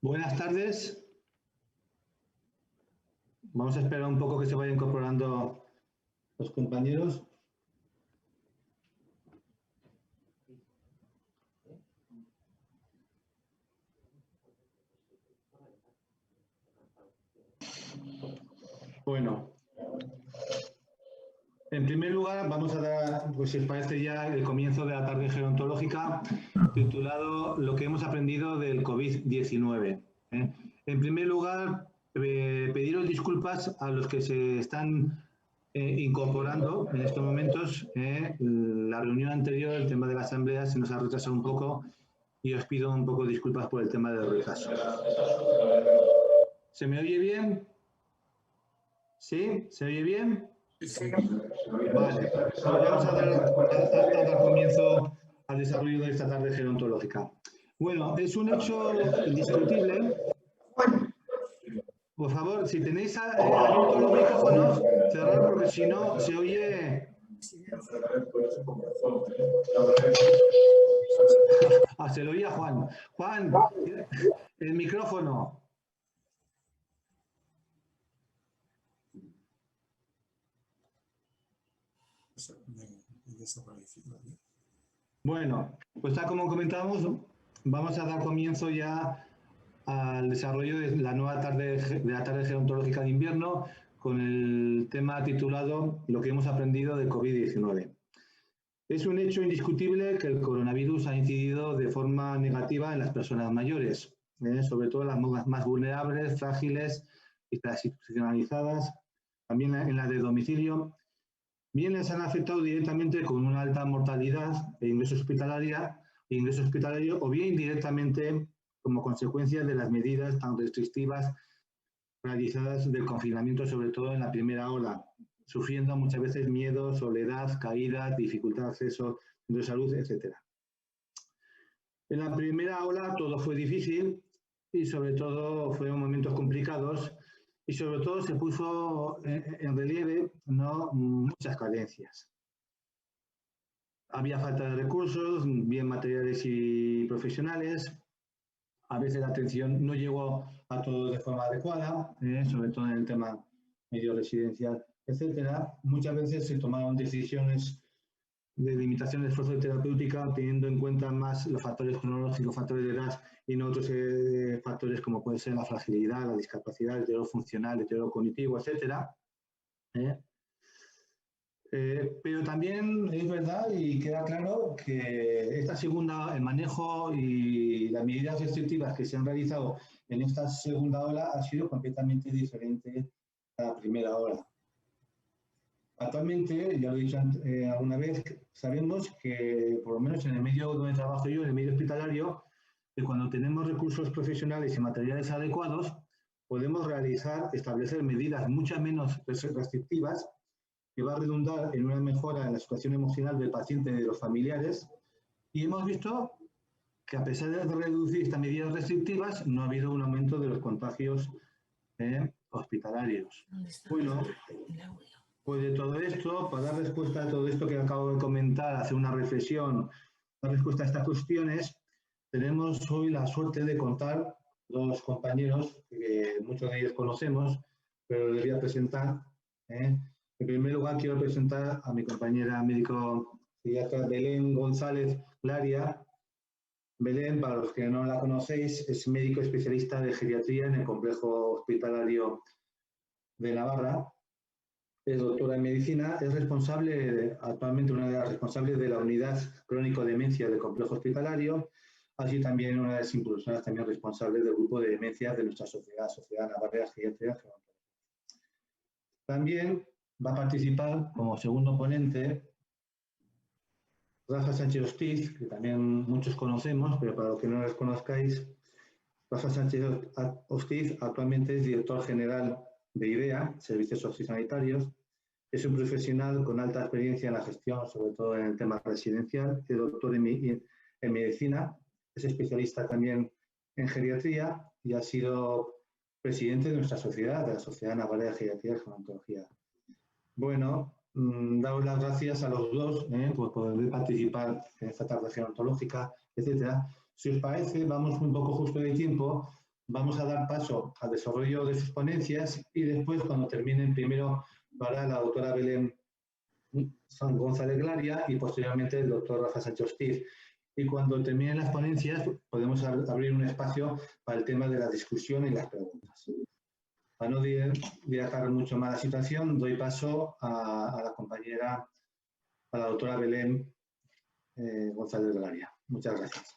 Buenas tardes. Vamos a esperar un poco que se vayan incorporando los compañeros. Bueno, en primer lugar vamos a dar, pues si os parece ya, el comienzo de la tarde gerontológica titulado Lo que hemos aprendido del COVID-19. En primer lugar, pediros disculpas a los que se están incorporando en estos momentos. La reunión anterior, el tema de la asamblea, se nos ha retrasado un poco y os pido un poco de disculpas por el tema del retraso. ¿Se me oye bien? ¿Sí? ¿Se oye bien? Sí. Vale, pues vamos a dar comienzo al desarrollo de esta tarde gerontológica. Bueno, es un hecho indiscutible. Por favor, si tenéis abiertos los micrófonos, cerrar porque si no se oye. Ah, se lo oía Juan. Juan, el micrófono. Bueno, pues tal como comentábamos, vamos a dar comienzo ya al desarrollo de la nueva tarde gerontológica de invierno con el tema titulado Lo que hemos aprendido de COVID-19. Es un hecho indiscutible que el coronavirus ha incidido de forma negativa en las personas mayores, sobre todo las más vulnerables, frágiles y desinstitucionalizadas, también en las de domicilio. Bien les han afectado directamente con una alta mortalidad e ingreso hospitalario o bien indirectamente como consecuencia de las medidas tan restrictivas realizadas del confinamiento, sobre todo en la primera ola, sufriendo muchas veces miedo, soledad, caídas, dificultad de acceso de salud, etc. En la primera ola todo fue difícil y sobre todo fueron momentos complicados y sobre todo se puso en relieve muchas carencias. Había falta de recursos, bien materiales y profesionales. A veces la atención no llegó a todos de forma adecuada, sobre todo en el tema medio residencial, etcétera. Muchas veces se tomaron decisiones de limitación de esfuerzo terapéutica teniendo en cuenta más los factores cronológicos, factores de edad y no otros factores como puede ser la fragilidad, la discapacidad, el deterioro funcional, el deterioro cognitivo, etcétera. Pero también es verdad y queda claro que el manejo y las medidas restrictivas que se han realizado en esta segunda ola ha sido completamente diferente a la primera ola. Actualmente, ya lo he dicho alguna vez, sabemos que por lo menos en el medio donde trabajo yo, en el medio hospitalario, que cuando tenemos recursos profesionales y materiales adecuados, podemos establecer medidas mucho menos restrictivas que va a redundar en una mejora en la situación emocional del paciente y de los familiares. Y hemos visto que a pesar de reducir estas medidas restrictivas, no ha habido un aumento de los contagios hospitalarios. Bueno, pues de todo esto, para dar respuesta a todo esto que acabo de comentar, hacer una reflexión, dar respuesta a estas cuestiones, tenemos hoy la suerte de contar dos compañeros que muchos de ellos conocemos, pero les voy a presentar. En primer lugar, quiero presentar a mi compañera médico pediatra Belén González Laria. Belén, para los que no la conocéis, es médico especialista de geriatría en el complejo hospitalario de Navarra. Es doctora en medicina, es actualmente una de las responsables de la unidad crónico-demencia del complejo hospitalario, así también una de las impulsoras también responsables del grupo de demencias de nuestra Sociedad Navarra de Geriatría. También va a participar como segundo ponente Rafa Sánchez Hostiz, que también muchos conocemos, pero para los que no los conozcáis, Rafa Sánchez Hostiz actualmente es director general de IDEA, Servicios Sociosanitarios. Es un profesional con alta experiencia en la gestión, sobre todo en el tema residencial, es doctor en medicina, es especialista también en geriatría y ha sido presidente de nuestra sociedad, de la Sociedad Navarra de Geriatría y Gerontología. Bueno, daros las gracias a los dos por poder participar en esta tarde gerontológica, etcétera. Si os parece, vamos un poco justo de tiempo, vamos a dar paso al desarrollo de sus ponencias y después, cuando terminen, primero para la doctora Belén González Glaria y posteriormente el doctor Rafa Sánchez Ortiz. Y cuando terminen las ponencias, podemos abrir un espacio para el tema de la discusión y las preguntas. Para no dilatar mucho más la situación, doy paso a la compañera, a la doctora Belén González Glaria. Muchas gracias.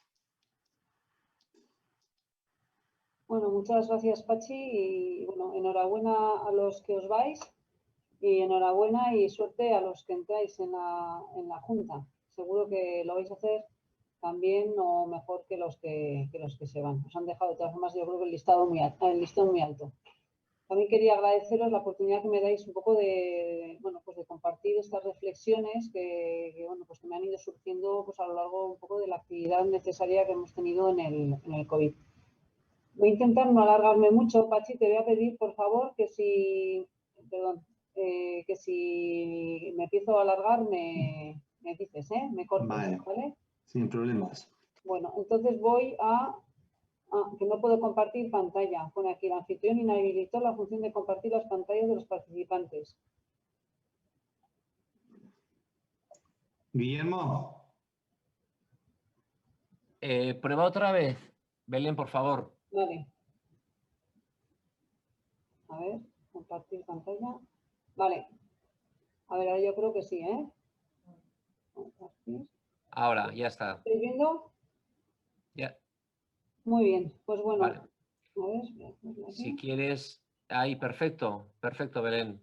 Bueno, muchas gracias, Pachi, y bueno, enhorabuena a los que os vais y enhorabuena y suerte a los que entráis en la Junta. Seguro que lo vais a hacer también o mejor que los que se van. Os han dejado de todas formas, yo creo que el listón muy alto. También quería agradeceros la oportunidad que me dais un poco de, bueno, pues de compartir estas reflexiones que bueno, pues que me han ido surgiendo pues a lo largo un poco de la actividad necesaria que hemos tenido en el COVID. Voy a intentar no alargarme mucho. Pachi, te voy a pedir, por favor, que si me empiezo a alargar, me dices, me cortes, ¿vale? Sin problemas. Bueno, entonces voy a que no puedo compartir pantalla. Pone aquí, el anfitrión inhabilitó la función de compartir las pantallas de los participantes. Guillermo. Prueba otra vez. Belén, por favor. Vale. A ver, compartir pantalla. Vale. A ver, ahora yo creo que sí, ¿eh? Compartir. Ahora, ya está. ¿Estáis viendo? Ya. Muy bien, pues bueno. Vale. A ver, si quieres, ahí, perfecto, perfecto, Belén.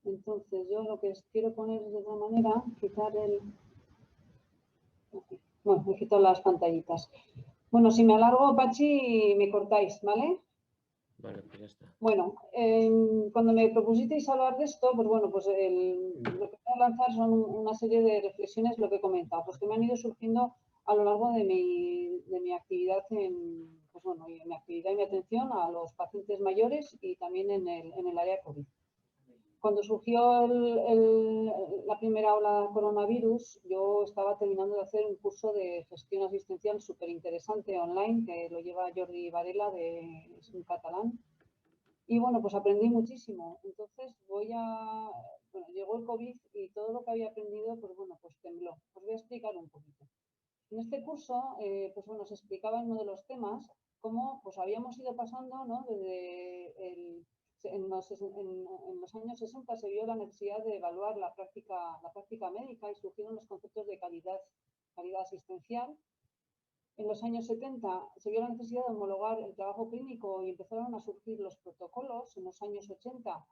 Entonces, yo lo que quiero poner de otra manera, quitar el... Bueno, he quitado las pantallitas. Bueno, si me alargo, Pachi, me cortáis, ¿vale? Vale, pues ya está. Bueno, cuando me propusisteis hablar de esto, pues bueno, pues lo que voy a lanzar son una serie de reflexiones, lo que he comentado, pues que me han ido surgiendo a lo largo de mi actividad pues bueno, mi actividad y mi atención a los pacientes mayores y también en el área COVID. Cuando surgió la primera ola de coronavirus, yo estaba terminando de hacer un curso de gestión asistencial súper interesante online, que lo lleva Jordi Varela, es un catalán. Y bueno, pues aprendí muchísimo. Entonces llegó el COVID y todo lo que había aprendido, pues bueno, pues tembló. Os voy a explicar un poquito. En este curso, pues bueno, se explicaba en uno de los temas cómo pues habíamos ido pasando, ¿no? En los años 60 se vio la necesidad de evaluar la práctica médica y surgieron los conceptos de calidad asistencial. En los años 70 se vio la necesidad de homologar el trabajo clínico y empezaron a surgir los protocolos. En los años 80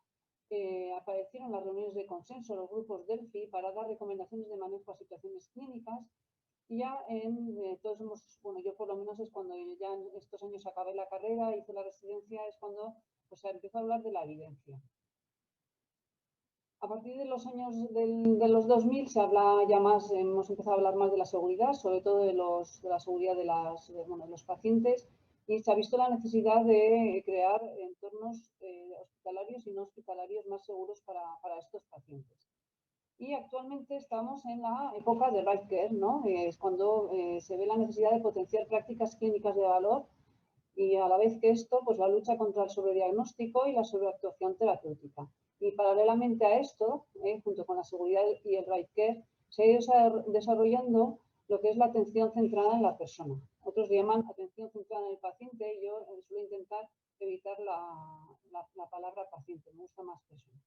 aparecieron las reuniones de consenso, los grupos Delphi, para dar recomendaciones de manejo a situaciones clínicas. Y ya yo por lo menos es cuando ya en estos años acabé la carrera, hice la residencia, es cuando pues, se empezó a hablar de la evidencia. A partir de los años de los 2000 se habla ya más, hemos empezado a hablar más de la seguridad, sobre todo de la seguridad de los pacientes, y se ha visto la necesidad de crear entornos hospitalarios y no hospitalarios más seguros para estos pacientes. Y actualmente estamos en la época de right care, ¿no? Es cuando se ve la necesidad de potenciar prácticas clínicas de valor y a la vez que esto, pues la lucha contra el sobrediagnóstico y la sobreactuación terapéutica. Y paralelamente a esto, junto con la seguridad y el right care, se ha ido desarrollando lo que es la atención centrada en la persona. Otros llaman atención centrada en el paciente y yo suelo intentar evitar la palabra paciente, me gusta más persona.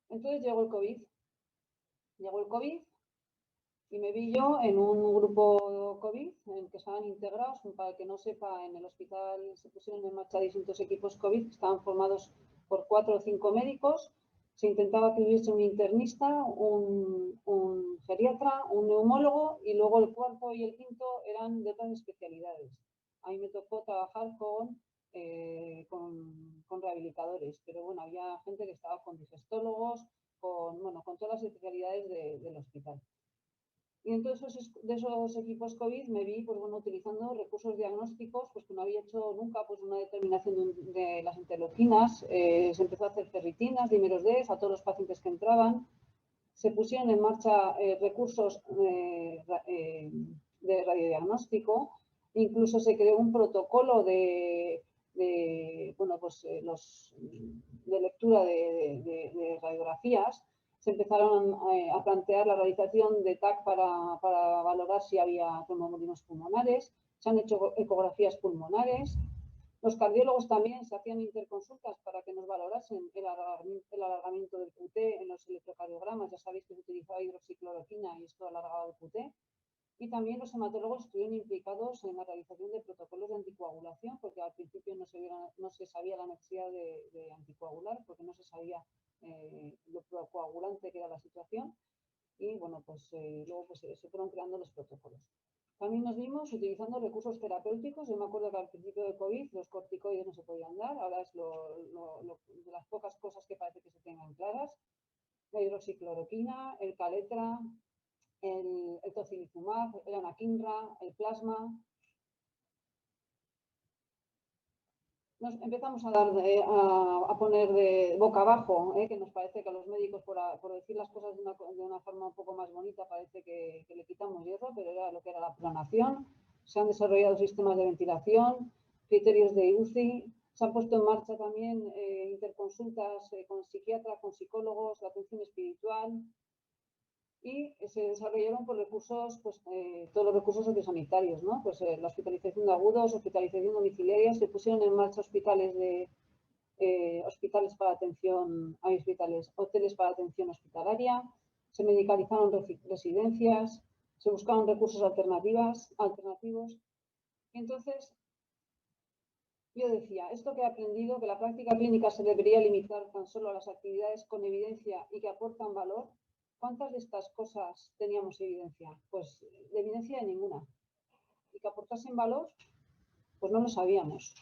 Entonces llegó el COVID. Llegó el COVID y me vi yo en un grupo COVID en el que estaban integrados, para el que no sepa, en el hospital se pusieron en marcha distintos equipos COVID que estaban formados por 4 o 5 médicos. Se intentaba que hubiese un internista, un geriatra, un neumólogo y luego el cuarto y el quinto eran de otras especialidades. A mí me tocó trabajar con rehabilitadores, pero bueno, había gente que estaba con digestólogos, con todas las especialidades del hospital. Y entonces de esos equipos COVID me vi utilizando recursos diagnósticos que no había hecho nunca, una determinación de las interleuquinas, se empezó a hacer ferritinas, dímeros D a todos los pacientes que entraban, se pusieron en marcha recursos de radiodiagnóstico, incluso se creó un protocolo de de lectura de radiografías, se empezaron a plantear la realización de TAC para valorar si había trombomolinos pulmonares, se han hecho ecografías pulmonares. Los cardiólogos también se hacían interconsultas para que nos valorasen el alargamiento del QT en los electrocardiogramas. Ya sabéis que se utilizaba hidroxicloroquina y esto alargaba el QT. Y también los hematólogos estuvieron implicados en la realización de protocolos de anticoagulación, porque al principio no se sabía la necesidad de anticoagular, porque no se sabía lo coagulante que era la situación. Y bueno, pues luego pues, se fueron creando los protocolos. También nos vimos utilizando recursos terapéuticos. Yo me acuerdo que al principio de COVID los corticoides no se podían dar, ahora es de las pocas cosas que parece que se tengan claras. La hidroxicloroquina, el caletra, el tocilizumab, el anakinra, el plasma. Nos empezamos a poner de boca abajo, que nos parece que a los médicos, por decir las cosas de una forma un poco más bonita, parece que le quitamos hierro, pero era lo que era la pronación. Se han desarrollado sistemas de ventilación, criterios de UCI, se han puesto en marcha también interconsultas con psiquiatras, con psicólogos, la atención espiritual, y se desarrollaron por recursos, pues, todos los recursos sociosanitarios, ¿no? Pues la hospitalización de agudos, hospitalización domiciliaria, se pusieron en marcha hospitales para atención, hoteles para atención hospitalaria, se medicalizaron residencias, se buscaron recursos alternativos. Y entonces, yo decía, esto que he aprendido, que la práctica clínica se debería limitar tan solo a las actividades con evidencia y que aportan valor. ¿Cuántas de estas cosas teníamos evidencia? Pues de evidencia de ninguna. Y que aportasen valor, pues no lo sabíamos.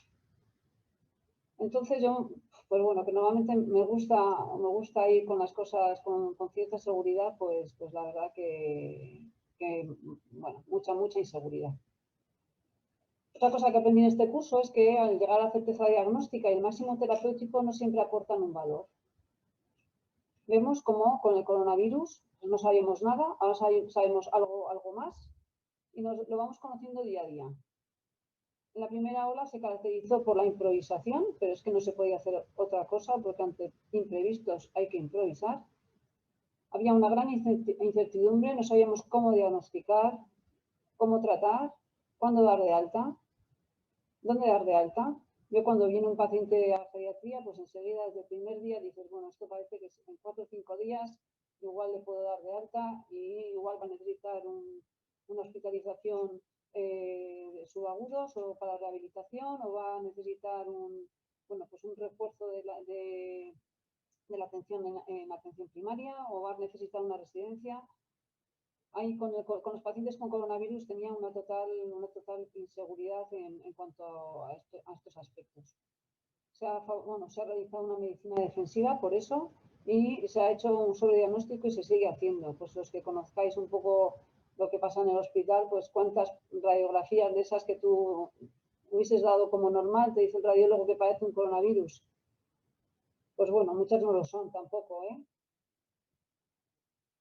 Entonces yo, pues bueno, que normalmente me gusta ir con las cosas con cierta seguridad, pues la verdad que bueno, mucha inseguridad. Otra cosa que aprendí en este curso es que al llegar a la certeza diagnóstica y el máximo terapéutico no siempre aportan un valor. Vemos cómo con el coronavirus no sabíamos nada, ahora sabemos algo más y lo vamos conociendo día a día. En la primera ola se caracterizó por la improvisación, pero es que no se podía hacer otra cosa porque ante imprevistos hay que improvisar. Había una gran incertidumbre, no sabíamos cómo diagnosticar, cómo tratar, cuándo dar de alta, dónde dar de alta. Yo cuando viene un paciente a pediatría, pues enseguida desde el primer día dices, bueno, esto parece que en 4 o 5 días igual le puedo dar de alta y igual va a necesitar una hospitalización de subagudos o para rehabilitación o va a necesitar un refuerzo de la atención en atención primaria o va a necesitar una residencia. Ahí con los pacientes con coronavirus tenía una total inseguridad en cuanto a estos aspectos. Se ha realizado una medicina defensiva por eso y se ha hecho un sobrediagnóstico y se sigue haciendo. Pues los que conozcáis un poco lo que pasa en el hospital, pues cuántas radiografías de esas que tú hubieses dado como normal, te dice el radiólogo que parece un coronavirus. Pues bueno, muchas no lo son tampoco, ¿eh?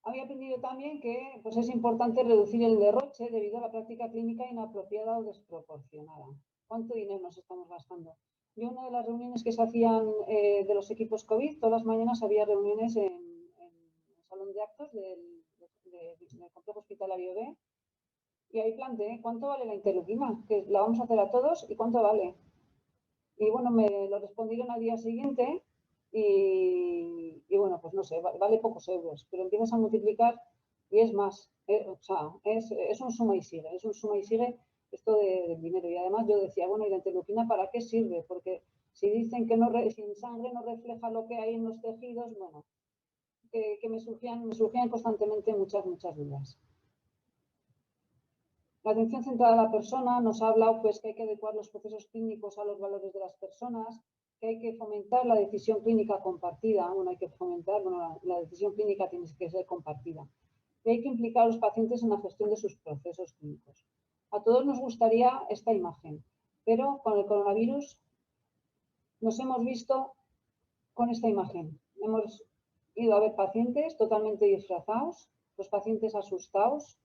Había aprendido también que pues, es importante reducir el derroche debido a la práctica clínica inapropiada o desproporcionada. ¿Cuánto dinero nos estamos gastando? Yo en una de las reuniones que se hacían de los equipos COVID, todas las mañanas había reuniones en el salón de actos del complejo hospitalario B y ahí planteé cuánto vale la interleuquina, que la vamos a hacer a todos y cuánto vale. Y bueno, me lo respondieron al día siguiente. Y bueno, pues no sé, vale pocos euros, pero empiezas a multiplicar y es más, es un suma y sigue, esto del dinero. Y además yo decía, bueno, ¿y la interleuquina para qué sirve? Porque si dicen que sin sangre no refleja lo que hay en los tejidos, bueno, que me surgían constantemente muchas dudas. La atención centrada a la persona nos ha hablado pues, que hay que adecuar los procesos clínicos a los valores de las personas, que hay que fomentar la decisión clínica compartida, la decisión clínica tiene que ser compartida, y hay que implicar a los pacientes en la gestión de sus procesos clínicos. A todos nos gustaría esta imagen, pero con el coronavirus nos hemos visto con esta imagen. Hemos ido a ver pacientes totalmente disfrazados, los pacientes asustados,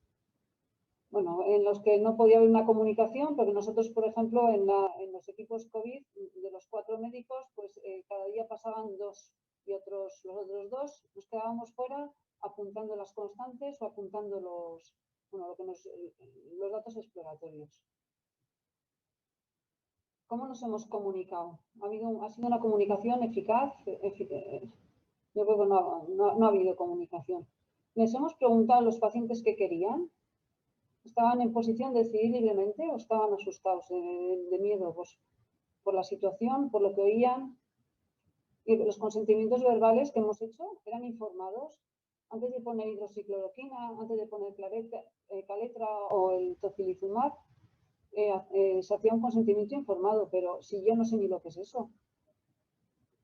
bueno, en los que no podía haber una comunicación, porque nosotros, por ejemplo, en los equipos COVID, de los 4 médicos, pues cada día pasaban 2 y los otros 2 nos quedábamos fuera apuntando las constantes o apuntando los datos exploratorios. ¿Cómo nos hemos comunicado? ¿Ha sido una comunicación eficaz? Yo creo que no ha habido comunicación. ¿Les hemos preguntado a los pacientes qué querían? ¿Estaban en posición de decidir libremente o estaban asustados de miedo por la situación, por lo que oían? Y los consentimientos verbales que hemos hecho eran informados. Antes de poner hidroxicloroquina, antes de poner caletra o el tocilizumab, se hacía un consentimiento informado, pero si yo no sé ni lo que es eso.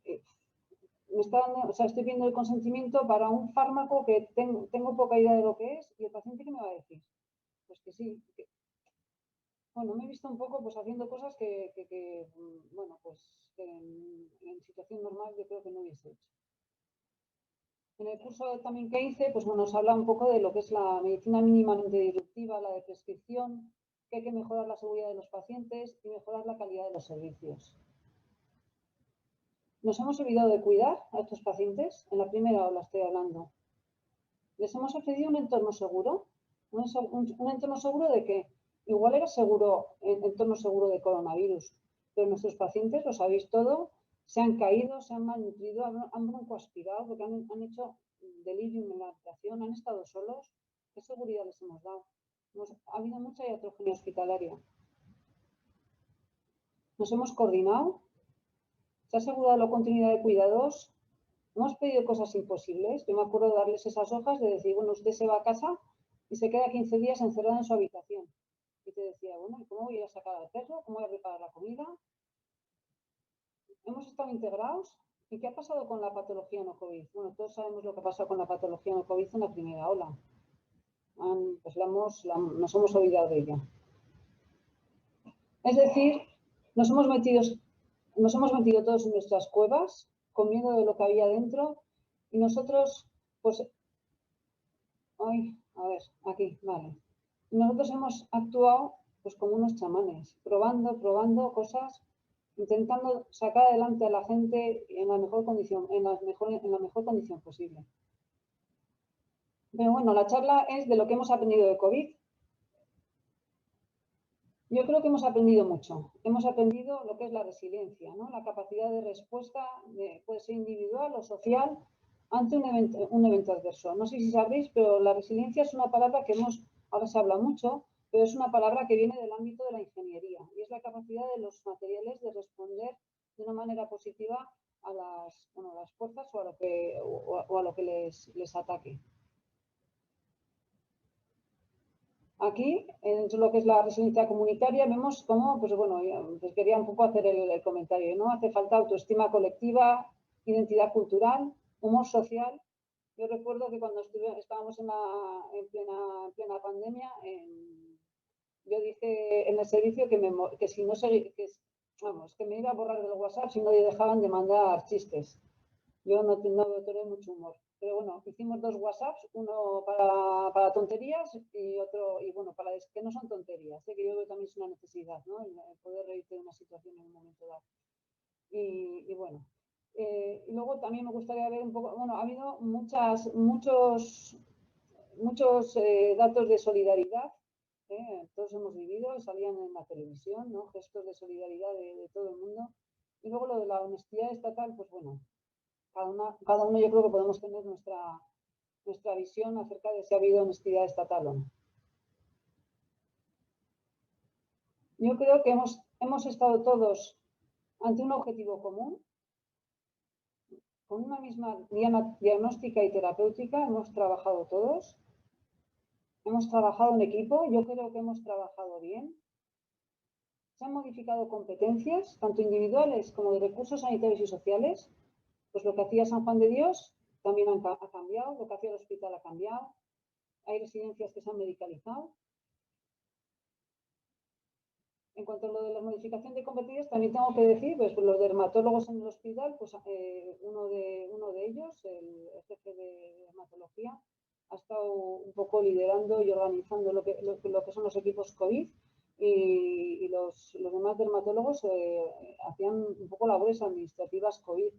Estoy viendo el consentimiento para un fármaco que tengo poca idea de lo que es, y el paciente, ¿qué me va a decir? Pues que sí. Bueno, me he visto un poco pues haciendo cosas que en situación normal yo creo que no hubiese hecho. En el curso también que hice, pues bueno, nos habla un poco de lo que es la medicina mínimamente disruptiva, la de prescripción, que hay que mejorar la seguridad de los pacientes y mejorar la calidad de los servicios. ¿Nos hemos olvidado de cuidar a estos pacientes? En la primera ola estoy hablando. ¿Les hemos ofrecido un entorno seguro? ¿Un entorno seguro de qué? Igual era seguro, entorno seguro de coronavirus, pero nuestros pacientes, lo sabéis todo, se han caído, se han malnutrido, han broncoaspirado porque han hecho delirium en la habitación, han estado solos. ¿Qué seguridad les hemos dado? Ha habido mucha iatrogenia hospitalaria. ¿Nos hemos coordinado? ¿Se ha asegurado la continuidad de cuidados? ¿Hemos pedido cosas imposibles? Yo me acuerdo de darles esas hojas de decir, bueno, usted se va a casa y se queda 15 días encerrado en su habitación. Y te decía, bueno, ¿y cómo voy a sacar al perro? ¿Cómo voy a preparar la comida? ¿Hemos estado integrados? ¿Y qué ha pasado con la patología no COVID? Bueno, todos sabemos lo que ha pasado con la patología no COVID en la primera ola. Pues nos hemos olvidado de ella. Es decir, nos hemos metido todos en nuestras cuevas, con miedo de lo que había dentro, y nosotros, pues, a ver, aquí, vale. Nosotros hemos actuado pues como unos chamanes, probando cosas, intentando sacar adelante a la gente en la mejor condición, en la mejor condición posible. Pero bueno, la charla es de lo que hemos aprendido de COVID. Yo creo que hemos aprendido mucho. Hemos aprendido lo que es la resiliencia, ¿no? La capacidad de respuesta, puede ser individual o social, ante un evento adverso. No sé si sabréis, pero la resiliencia es una palabra que ahora se habla mucho, pero es una palabra que viene del ámbito de la ingeniería y es la capacidad de los materiales de responder de una manera positiva a las fuerzas o a lo que les ataque. Aquí, en lo que es la resiliencia comunitaria, vemos cómo, pues bueno, pues quería un poco hacer el comentario, ¿no? Hace falta autoestima colectiva, identidad cultural, humor social. Yo recuerdo que cuando estábamos en plena pandemia, yo dije en el servicio que si no que me iba a borrar del WhatsApp si no dejaban de mandar chistes. Yo no tengo mucho humor. Pero bueno, hicimos 2 WhatsApps, uno para tonterías y otro, y bueno, para que no son tonterías, que yo creo que también es una necesidad, ¿no? El poder reírte de una situación en un momento dado. Y bueno, y luego también me gustaría ver un poco, bueno, ha habido muchos datos de solidaridad, todos hemos vivido, salían en la televisión, ¿no? Gestos de solidaridad de todo el mundo. Y luego lo de la honestidad estatal, pues bueno, cada uno yo creo que podemos tener nuestra visión acerca de si ha habido honestidad estatal o no. Yo creo que hemos estado todos ante un objetivo común, con una misma diagnóstica y terapéutica, hemos trabajado todos, hemos trabajado en equipo, yo creo que hemos trabajado bien. Se han modificado competencias, tanto individuales como de recursos sanitarios y sociales. Pues lo que hacía San Juan de Dios también ha cambiado, lo que hacía el hospital ha cambiado. Hay residencias que se han medicalizado. En cuanto a lo de la modificación de competencias, también tengo que decir, pues los dermatólogos en el hospital, pues uno de ellos, el jefe de dermatología, ha estado un poco liderando y organizando lo que son los equipos COVID y los demás dermatólogos hacían un poco labores administrativas COVID.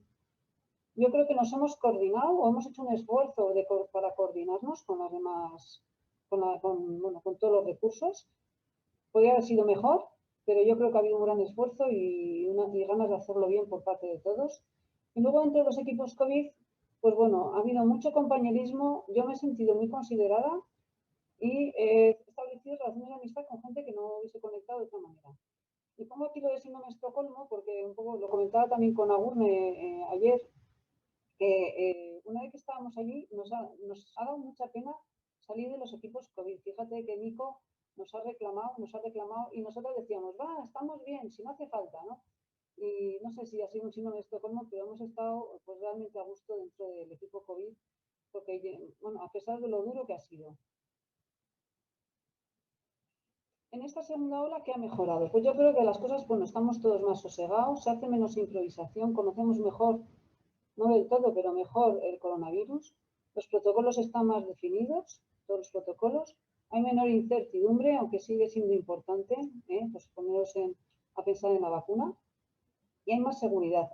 Yo creo que nos hemos coordinado o hemos hecho un esfuerzo para coordinarnos con las demás, con todos los recursos. Podría haber sido mejor, pero yo creo que ha habido un gran esfuerzo y ganas de hacerlo bien por parte de todos. Y luego entre los equipos COVID, pues bueno, ha habido mucho compañerismo, yo me he sentido muy considerada y he establecido relaciones de amistad con gente que no hubiese conectado de otra manera. Y pongo aquí lo de síndrome de Estocolmo porque un poco lo comentaba también con Agurne ayer, que una vez que estábamos allí nos ha dado mucha pena salir de los equipos COVID. Fíjate que Nico nos ha reclamado y nosotros decíamos, va, estamos bien, si no hace falta, ¿no? Y no sé si ha sido un síndrome de Estocolmo, pero hemos estado pues realmente a gusto dentro del equipo COVID, porque, bueno, a pesar de lo duro que ha sido. En esta segunda ola, ¿qué ha mejorado? Pues yo creo que las cosas, bueno, estamos todos más sosegados, se hace menos improvisación, conocemos mejor, no del todo, pero mejor el coronavirus. Los protocolos están más definidos, todos los protocolos. Hay menor incertidumbre, aunque sigue siendo importante, pues poneros a pensar en la vacuna. Y hay más seguridad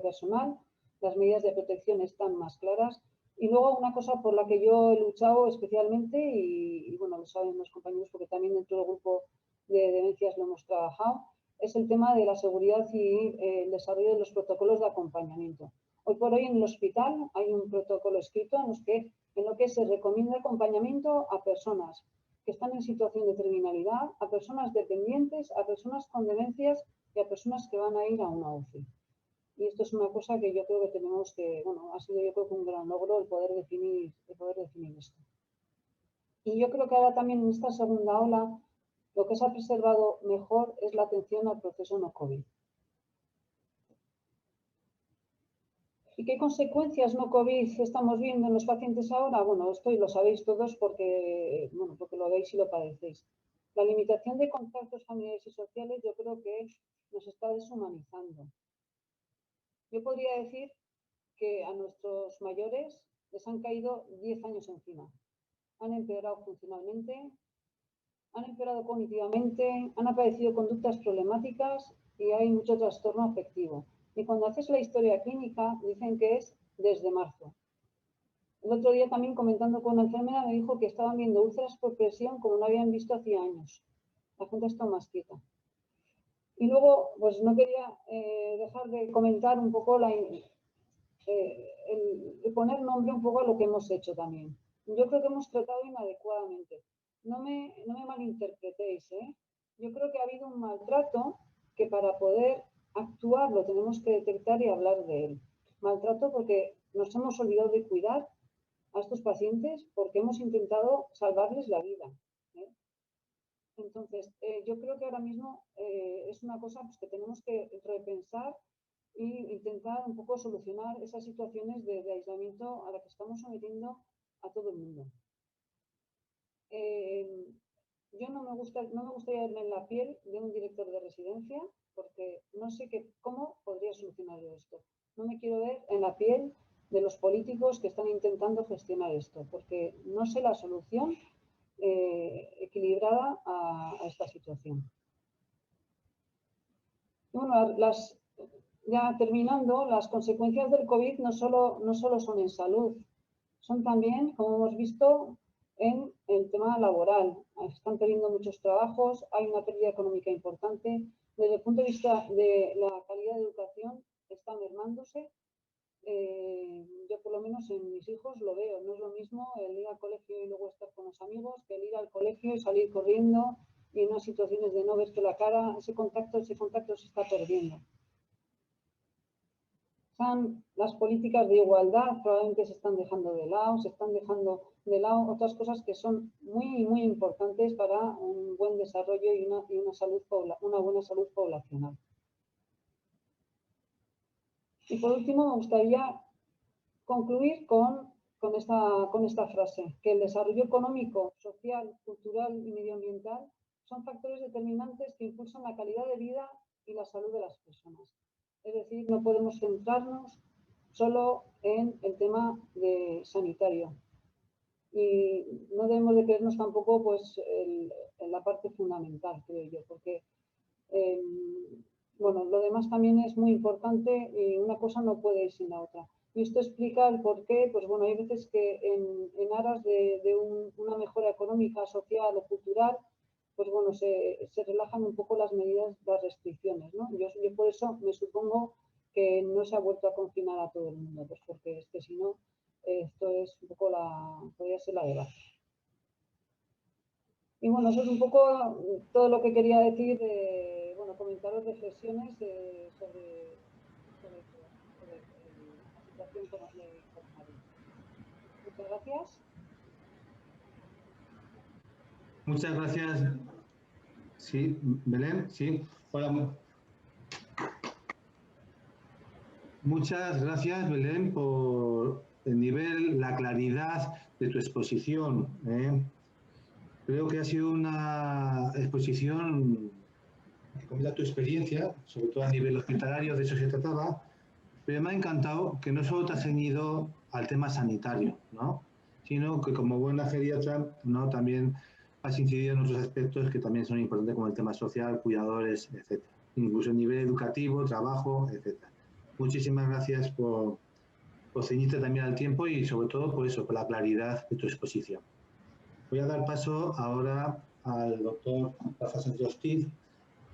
personal, las medidas de protección están más claras. Y luego una cosa por la que yo he luchado especialmente, y bueno, lo saben los compañeros porque también dentro del grupo de demencias lo hemos trabajado, es el tema de la seguridad y el desarrollo de los protocolos de acompañamiento. Hoy por hoy en el hospital hay un protocolo escrito en lo que se recomienda acompañamiento a personas que están en situación de terminalidad, a personas dependientes, a personas con demencias y a personas que van a ir a una UCI. Y esto es una cosa que yo creo que tenemos que, bueno, ha sido yo creo que un gran logro el poder definir esto. Y yo creo que ahora también en esta segunda ola lo que se ha preservado mejor es la atención al proceso no COVID. ¿Y qué consecuencias no COVID estamos viendo en los pacientes ahora? Bueno, esto lo sabéis todos porque lo veis y lo padecéis. La limitación de contactos familiares y sociales yo creo que nos está deshumanizando. Yo podría decir que a nuestros mayores les han caído 10 años encima. Han empeorado funcionalmente, han empeorado cognitivamente, han aparecido conductas problemáticas y hay mucho trastorno afectivo. Y cuando haces la historia clínica, dicen que es desde marzo. El otro día también comentando con una enfermera me dijo que estaban viendo úlceras por presión como no habían visto hacía años. La gente está más quieta. Y luego, pues no quería dejar de comentar un poco el poner nombre un poco a lo que hemos hecho también. Yo creo que hemos tratado inadecuadamente. No me malinterpretéis, ¿eh? Yo creo que ha habido un maltrato que para poder actuar lo tenemos que detectar y hablar de él. Maltrato porque nos hemos olvidado de cuidar a estos pacientes porque hemos intentado salvarles la vida, ¿eh? Entonces, yo creo que ahora mismo es una cosa pues, que tenemos que repensar e intentar un poco solucionar esas situaciones de aislamiento a la que estamos sometiendo a todo el mundo. Yo no me gustaría irme en la piel de un director de residencia porque no sé cómo podría solucionar yo esto. No me quiero ver en la piel de los políticos que están intentando gestionar esto, porque no sé la solución equilibrada a esta situación. Bueno, ya terminando, las consecuencias del COVID no solo son en salud, son también, como hemos visto, en el tema laboral. Están perdiendo muchos trabajos, hay una pérdida económica importante. Desde el punto de vista de la calidad de educación, está mermándose. Yo por lo menos en mis hijos lo veo. No es lo mismo el ir al colegio y luego estar con los amigos que el ir al colegio y salir corriendo y en unas situaciones de no verte la cara. Ese contacto se está perdiendo. Las políticas de igualdad probablemente se están dejando de lado, otras cosas que son muy, muy importantes para un buen desarrollo y una buena salud poblacional. Y por último, me gustaría concluir con esta frase, que el desarrollo económico, social, cultural y medioambiental son factores determinantes que impulsan la calidad de vida y la salud de las personas. Es decir, no podemos centrarnos solo en el tema sanitario. y no debemos de creernos tampoco pues en la parte fundamental, creo yo, porque bueno, lo demás también es muy importante y una cosa no puede ir sin la otra. Y esto explica el por qué, pues bueno, hay veces que en aras de una mejora económica, social o cultural, pues bueno, se relajan un poco las medidas, las restricciones, ¿no? Yo por eso me supongo que no se ha vuelto a confinar a todo el mundo, pues porque es que si no, esto es un poco podría ser la debate. Y bueno, eso es un poco todo lo que quería decir, bueno, comentaros reflexiones sobre la situación con el coronavirus. Muchas gracias. Muchas gracias. Sí, Belén, sí. Hola. Muchas gracias, Belén, por el nivel, la claridad de tu exposición. Creo que ha sido una exposición que comenta tu experiencia, sobre todo a nivel hospitalario, de eso se trataba, pero me ha encantado que no solo te has ceñido al tema sanitario, ¿no?, sino que como buena geriatra, ¿no?, también has incidido en otros aspectos que también son importantes, como el tema social, cuidadores, etcétera, incluso a nivel educativo, trabajo, etcétera. Muchísimas gracias por ceñirte también al tiempo y sobre todo por eso, por la claridad de tu exposición. Voy a dar paso ahora al doctor Rafa Sánchez Ortiz,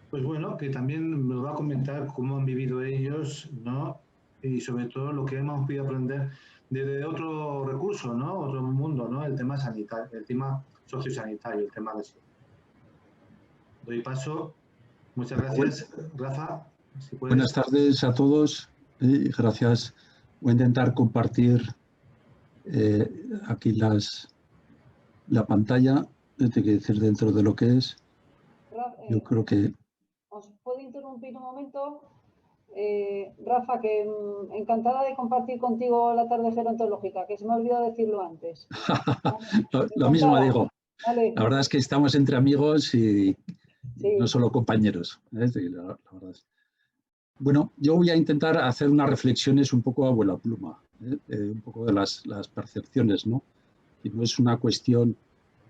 pues bueno, que también nos va a comentar cómo han vivido ellos, ¿no?, y sobre todo lo que hemos podido aprender desde otro recurso, ¿no?, otro mundo, ¿no?, el tema sanitario, el tema sociosanitario, el tema de salud. Doy paso. Muchas gracias, Rafa. Si puedes. Buenas tardes a todos. Gracias. Voy a intentar compartir aquí la pantalla, que decir dentro de lo que es. Yo creo que... ¿Os puedo interrumpir un momento? Rafa, que encantada de compartir contigo la tarde gerontológica, que se me ha olvidado decirlo antes. Lo mismo digo. Vale. La verdad es que estamos entre amigos y Sí. no solo compañeros. La verdad es. Bueno, yo voy a intentar hacer unas reflexiones un poco a vuela pluma, un poco de las percepciones, ¿no? Y no es una cuestión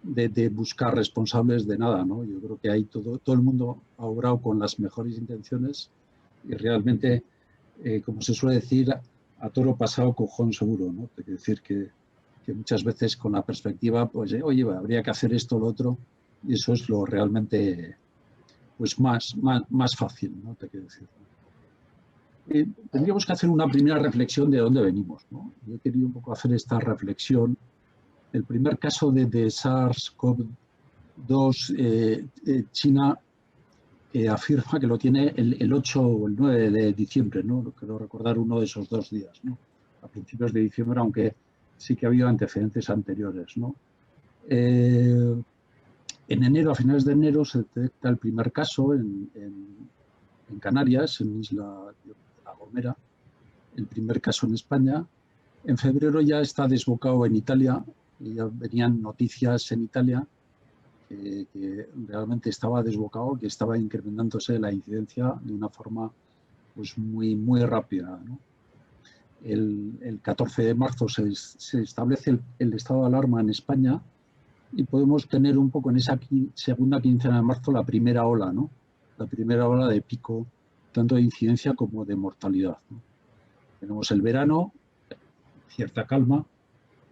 de buscar responsables de nada, ¿no? Yo creo que ahí todo el mundo ha obrado con las mejores intenciones y realmente, como se suele decir, a toro pasado cojón seguro, ¿no? Es decir, que muchas veces con la perspectiva, pues, oye, habría que hacer esto o lo otro, y eso es lo realmente, pues, más fácil, ¿no? Te quiero decir. Tendríamos que hacer una primera reflexión de dónde venimos, ¿no? Yo he querido un poco hacer esta reflexión. El primer caso de SARS-CoV-2, China afirma que lo tiene el 8 o el 9 de diciembre, ¿no? Quiero recordar uno de esos 2 días, ¿no? A principios de diciembre, aunque sí que ha habido antecedentes anteriores, ¿no? En enero, a finales de enero, se detecta el primer caso en Canarias, en Isla La Gomera, el primer caso en España. En febrero ya está desbocado en Italia, y ya venían noticias en Italia que realmente estaba desbocado, que estaba incrementándose la incidencia de una forma, pues, muy rápida, ¿no? El 14 de marzo se establece el estado de alarma en España y podemos tener un poco en esa segunda quincena de marzo la primera ola, ¿no? La primera ola de pico, tanto de incidencia como de mortalidad, ¿no? Tenemos el verano, cierta calma.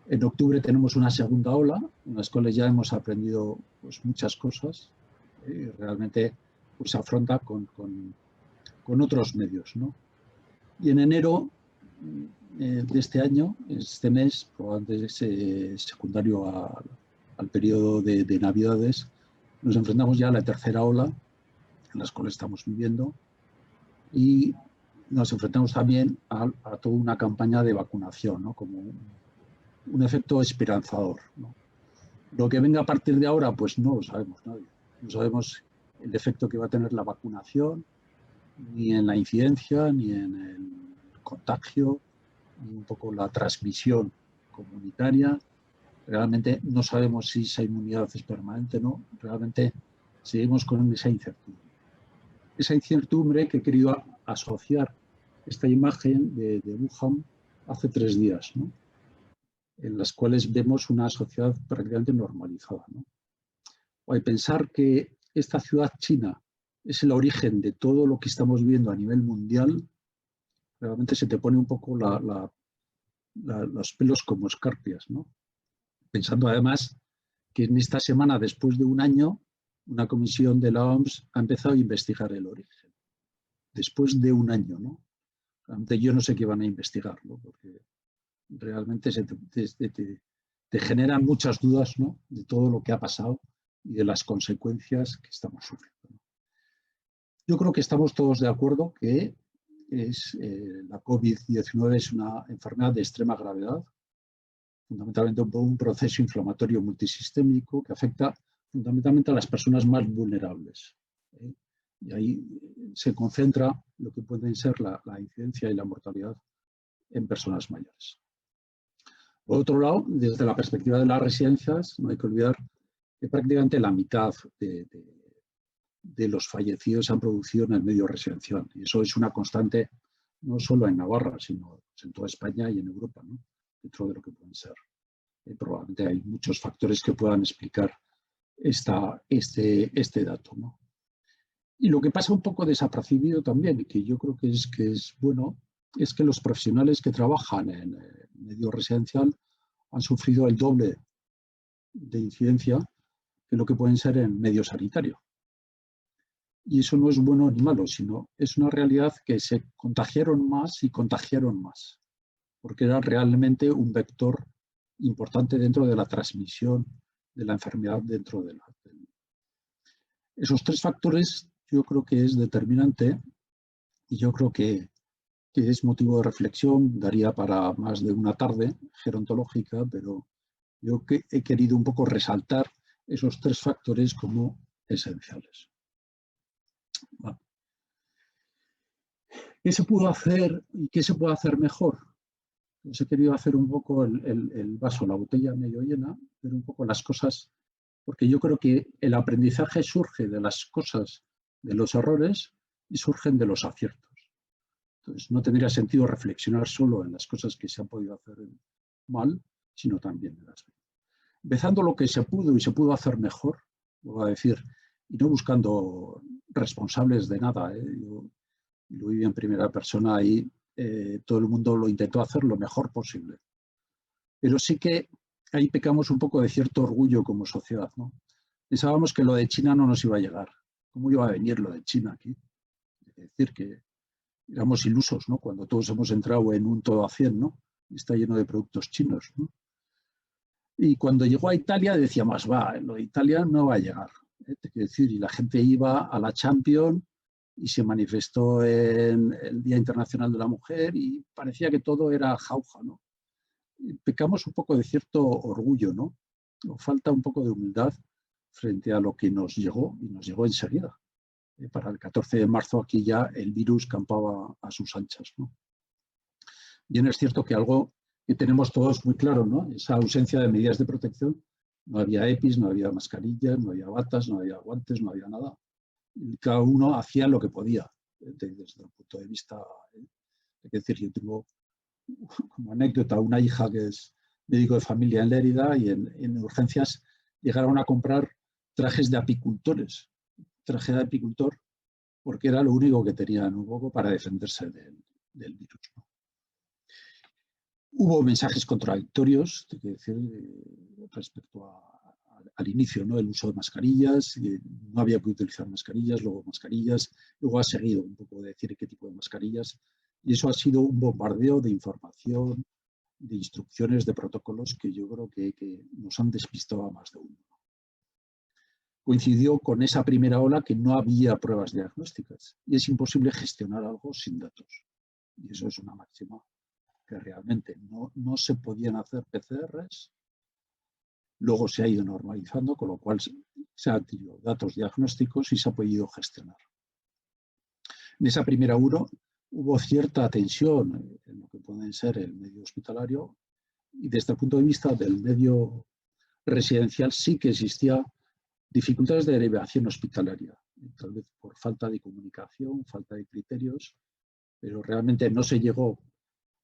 En octubre tenemos una segunda ola, en las cuales ya hemos aprendido, pues, muchas cosas. Realmente, pues, se afronta con otros medios, ¿no? Y en enero de este año, este mes, probablemente secundario al periodo de Navidades, nos enfrentamos ya a la tercera ola, en las cuales estamos viviendo, y nos enfrentamos también a toda una campaña de vacunación, ¿no? Como un efecto esperanzador, ¿no? Lo que venga a partir de ahora, pues no lo sabemos nadie. No sabemos el efecto que va a tener la vacunación, ni en la incidencia, ni en el contagio, ni un poco la transmisión comunitaria. Realmente no sabemos si esa inmunidad es permanente o no. Realmente seguimos con esa incertidumbre. Esa incertidumbre que he querido asociar esta imagen de Wuhan hace 3 días, ¿no? en las cuales vemos una sociedad prácticamente normalizada, ¿no? O hay pensar que esta ciudad china es el origen de todo lo que estamos viendo a nivel mundial, realmente se te pone un poco los pelos como escarpias, ¿no? Pensando además que en esta semana, después de un año, una comisión de la OMS ha empezado a investigar el origen. Después de un año, ¿no? Realmente yo no sé qué van a investigar, ¿no? Porque realmente te generan muchas dudas, ¿no? De todo lo que ha pasado y de las consecuencias que estamos sufriendo, ¿no? Yo creo que estamos todos de acuerdo que la COVID-19 es una enfermedad de extrema gravedad, fundamentalmente un proceso inflamatorio multisistémico que afecta fundamentalmente a las personas más vulnerables, ¿eh? Y ahí se concentra lo que pueden ser la incidencia y la mortalidad en personas mayores. Por otro lado, desde la perspectiva de las residencias, no hay que olvidar que prácticamente la mitad de los fallecidos se han producido en el medio residencial. Y eso es una constante no solo en Navarra, sino en toda España y en Europa, ¿no? Dentro de lo que pueden ser. Probablemente hay muchos factores que puedan explicar este dato, ¿no? Y lo que pasa un poco desapercibido también, y que yo creo que es bueno, es que los profesionales que trabajan en el medio residencial han sufrido el doble de incidencia que lo que pueden ser en medio sanitario. Y eso no es bueno ni malo, sino es una realidad que se contagiaron más y contagiaron más, porque era realmente un vector importante dentro de la transmisión de la enfermedad dentro de esos tres factores yo creo que es determinante y yo creo que es motivo de reflexión, daría para más de una tarde gerontológica, pero yo he querido un poco resaltar esos tres factores como esenciales. Bueno. ¿Qué se pudo hacer y qué se puede hacer mejor? Pues he querido hacer un poco el vaso, la botella medio llena, ver un poco las cosas, porque yo creo que el aprendizaje surge de las cosas, de los errores, y surgen de los aciertos. Entonces, no tendría sentido reflexionar solo en las cosas que se han podido hacer mal, sino también en las bien. Empezando lo que se pudo y se pudo hacer mejor, lo voy a decir, y no buscando responsables de nada, yo lo viví en primera persona y todo el mundo lo intentó hacer lo mejor posible. Pero sí que ahí pecamos un poco de cierto orgullo como sociedad, ¿no? Pensábamos que lo de China no nos iba a llegar. ¿Cómo iba a venir lo de China aquí? Es decir, que éramos ilusos, ¿no? Cuando todos hemos entrado en un todo a 100, ¿no? Está lleno de productos chinos, ¿no? Y cuando llegó a Italia decíamos, lo de Italia no va a llegar. Te quiero decir, y la gente iba a la Champions y se manifestó en el Día Internacional de la Mujer y parecía que todo era jauja, ¿no? Y pecamos un poco de cierto orgullo, ¿no? O falta un poco de humildad frente a lo que nos llegó, y nos llegó enseguida. Para el 14 de marzo aquí ya el virus campaba a sus anchas, ¿no? Bien es cierto que algo que tenemos todos muy claro, ¿no? Esa ausencia de medidas de protección. No había EPIs, no había mascarillas, no había batas, no había guantes, no había nada. Y cada uno hacía lo que podía, desde el punto de vista. Es decir, yo tengo como anécdota una hija que es médico de familia en Lérida y en urgencias llegaron a comprar trajes de apicultores, traje de apicultor, porque era lo único que tenían un poco para defenderse del virus, ¿no? Hubo mensajes contradictorios, hay que decir, respecto al inicio, ¿no? El uso de mascarillas, no había que utilizar mascarillas, luego mascarillas, luego ha seguido un poco de decir qué tipo de mascarillas, y eso ha sido un bombardeo de información, de instrucciones, de protocolos que yo creo que nos han despistado a más de uno. Coincidió con esa primera ola que no había pruebas diagnósticas y es imposible gestionar algo sin datos. Y eso es una máxima que realmente no se podían hacer PCRs, luego se ha ido normalizando, con lo cual se han tenido datos diagnósticos y se ha podido gestionar. En esa primera hubo cierta tensión en lo que puede ser el medio hospitalario y desde el punto de vista del medio residencial sí que existía dificultades de derivación hospitalaria, tal vez por falta de comunicación, falta de criterios, pero realmente no se llegó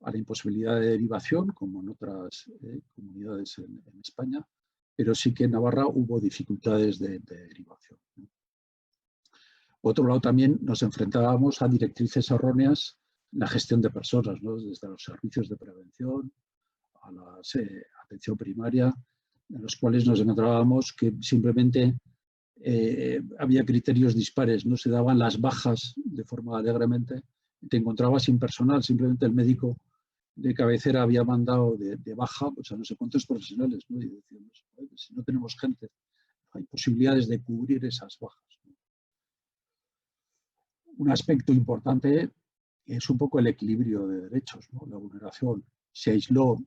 a la imposibilidad de derivación, como en otras comunidades en España, pero sí que en Navarra hubo dificultades de derivación. Por otro lado, también nos enfrentábamos a directrices erróneas en la gestión de personas, ¿no? Desde los servicios de prevención a la atención primaria, en los cuales nos encontrábamos que simplemente había criterios dispares, no se daban las bajas de forma alegremente, te encontrabas sin personal, simplemente el médico de cabecera había mandado de baja pues, a no sé cuántos profesionales, ¿no? Y decíamos, si no tenemos gente, no hay posibilidades de cubrir esas bajas, ¿no? Un aspecto importante es un poco el equilibrio de derechos, ¿no? La vulneración se aisló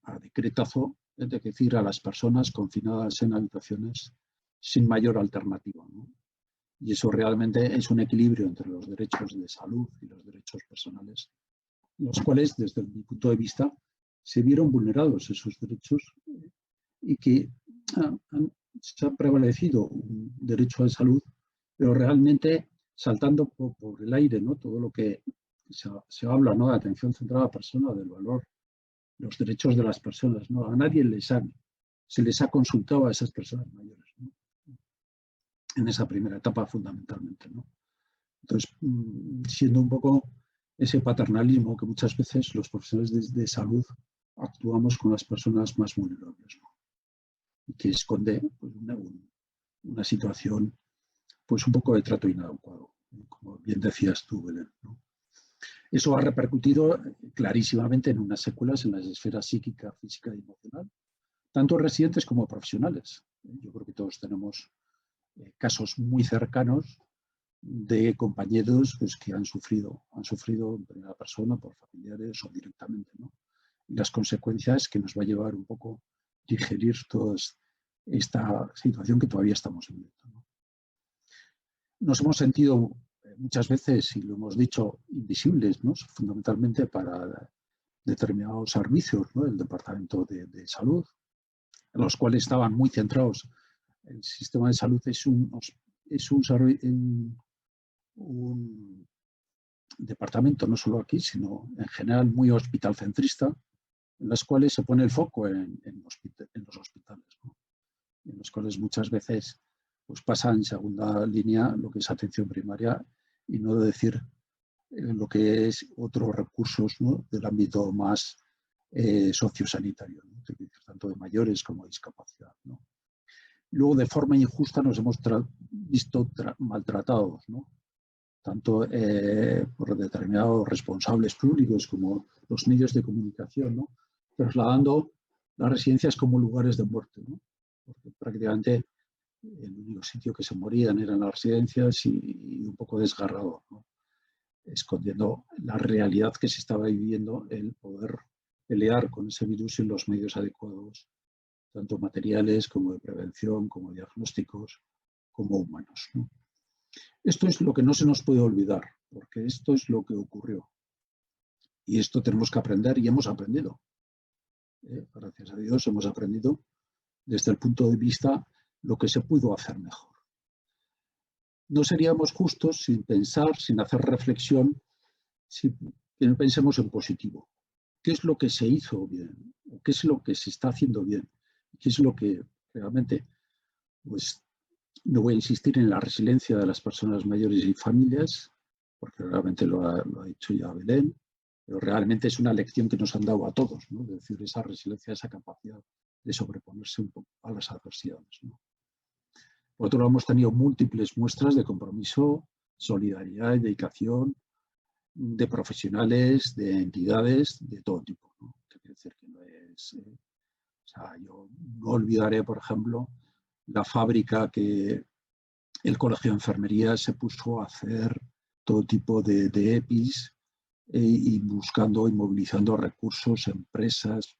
a decretazo, es decir, a las personas confinadas en habitaciones sin mayor alternativa, ¿no? Y eso realmente es un equilibrio entre los derechos de salud y los derechos personales, los cuales, desde mi punto de vista, se vieron vulnerados esos derechos y que se ha prevalecido un derecho a la salud, pero realmente saltando por el aire, ¿no? Todo lo que se habla, ¿no? De atención centrada a la persona, del valor, los derechos de las personas, ¿no? A nadie se les ha consultado a esas personas mayores, ¿no? En esa primera etapa fundamentalmente, ¿no? Entonces, siendo un poco ese paternalismo que muchas veces los profesionales de salud actuamos con las personas más vulnerables, ¿no? Y que esconde pues, una situación pues un poco de trato inadecuado, como bien decías tú, Belén, ¿no? Eso ha repercutido clarísimamente en unas secuelas en las esferas psíquica, física y emocional, tanto residentes como profesionales. Yo creo que todos tenemos casos muy cercanos de compañeros pues, que han sufrido en primera persona por familiares o directamente, ¿no? Y las consecuencias que nos va a llevar un poco digerir toda esta situación que todavía estamos viviendo, ¿no? Nos hemos sentido muchas veces, y lo hemos dicho, invisibles, ¿no? Fundamentalmente para determinados servicios, ¿no? El Departamento de Salud, en los cuales estaban muy centrados. El sistema de salud es un departamento, no solo aquí, sino en general muy hospitalcentrista, en los cuales se pone el foco en los hospitales, ¿no? En los cuales muchas veces pues, pasa en segunda línea lo que es atención primaria y no decir lo que es otros recursos, ¿no? Del ámbito más sociosanitario, ¿no? Tanto de mayores como de discapacidad, ¿no? Luego, de forma injusta, nos hemos visto maltratados, ¿no? Tanto por determinados responsables públicos como los medios de comunicación, ¿no? Trasladando las residencias como lugares de muerte, ¿no? Porque prácticamente el único sitio que se morían eran las residencias y un poco desgarrado, ¿no? Escondiendo la realidad que se estaba viviendo, el poder pelear con ese virus en los medios adecuados, tanto materiales como de prevención, como diagnósticos, como humanos, ¿no? Esto es lo que no se nos puede olvidar, porque esto es lo que ocurrió. Y esto tenemos que aprender y hemos aprendido. Gracias a Dios hemos aprendido desde el punto de vista lo que se pudo hacer mejor. No seríamos justos sin pensar, sin hacer reflexión, que no pensemos en positivo. ¿Qué es lo que se hizo bien? ¿Qué es lo que se está haciendo bien? ¿Qué es lo que realmente, pues, no voy a insistir en la resiliencia de las personas mayores y familias, porque realmente lo ha dicho ya Belén, pero realmente es una lección que nos han dado a todos, ¿no? Es decir, esa resiliencia, esa capacidad de sobreponerse un poco a las adversidades, ¿no? Por otro lado, hemos tenido múltiples muestras de compromiso, solidaridad y dedicación de profesionales, de entidades de todo tipo, ¿no? Quiere decir que no es... o sea, yo no olvidaré, por ejemplo, la fábrica que el Colegio de Enfermería se puso a hacer todo tipo de EPIs y buscando y movilizando recursos, empresas,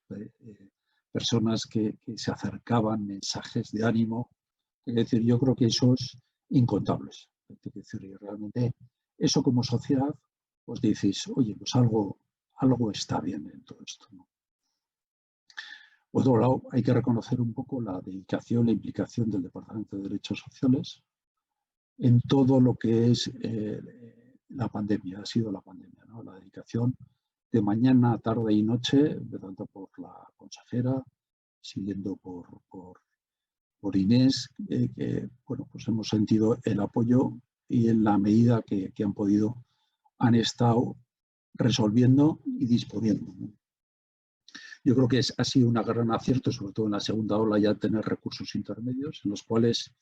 personas que se acercaban, mensajes de ánimo. Es decir, yo creo que eso es incontable. Es decir, realmente eso como sociedad, pues dices, oye, pues algo está bien en todo esto, ¿no? Por otro lado, hay que reconocer un poco la dedicación, la implicación del Departamento de Derechos Sociales en todo lo que es la pandemia, ha sido la pandemia, ¿no? La dedicación de mañana, tarde y noche, empezando por la consejera, siguiendo por Inés, que bueno, pues hemos sentido el apoyo y en la medida que han podido han estado resolviendo y disponiendo, ¿no? Yo creo que ha sido un gran acierto, sobre todo en la segunda ola, ya tener recursos intermedios en los cuales,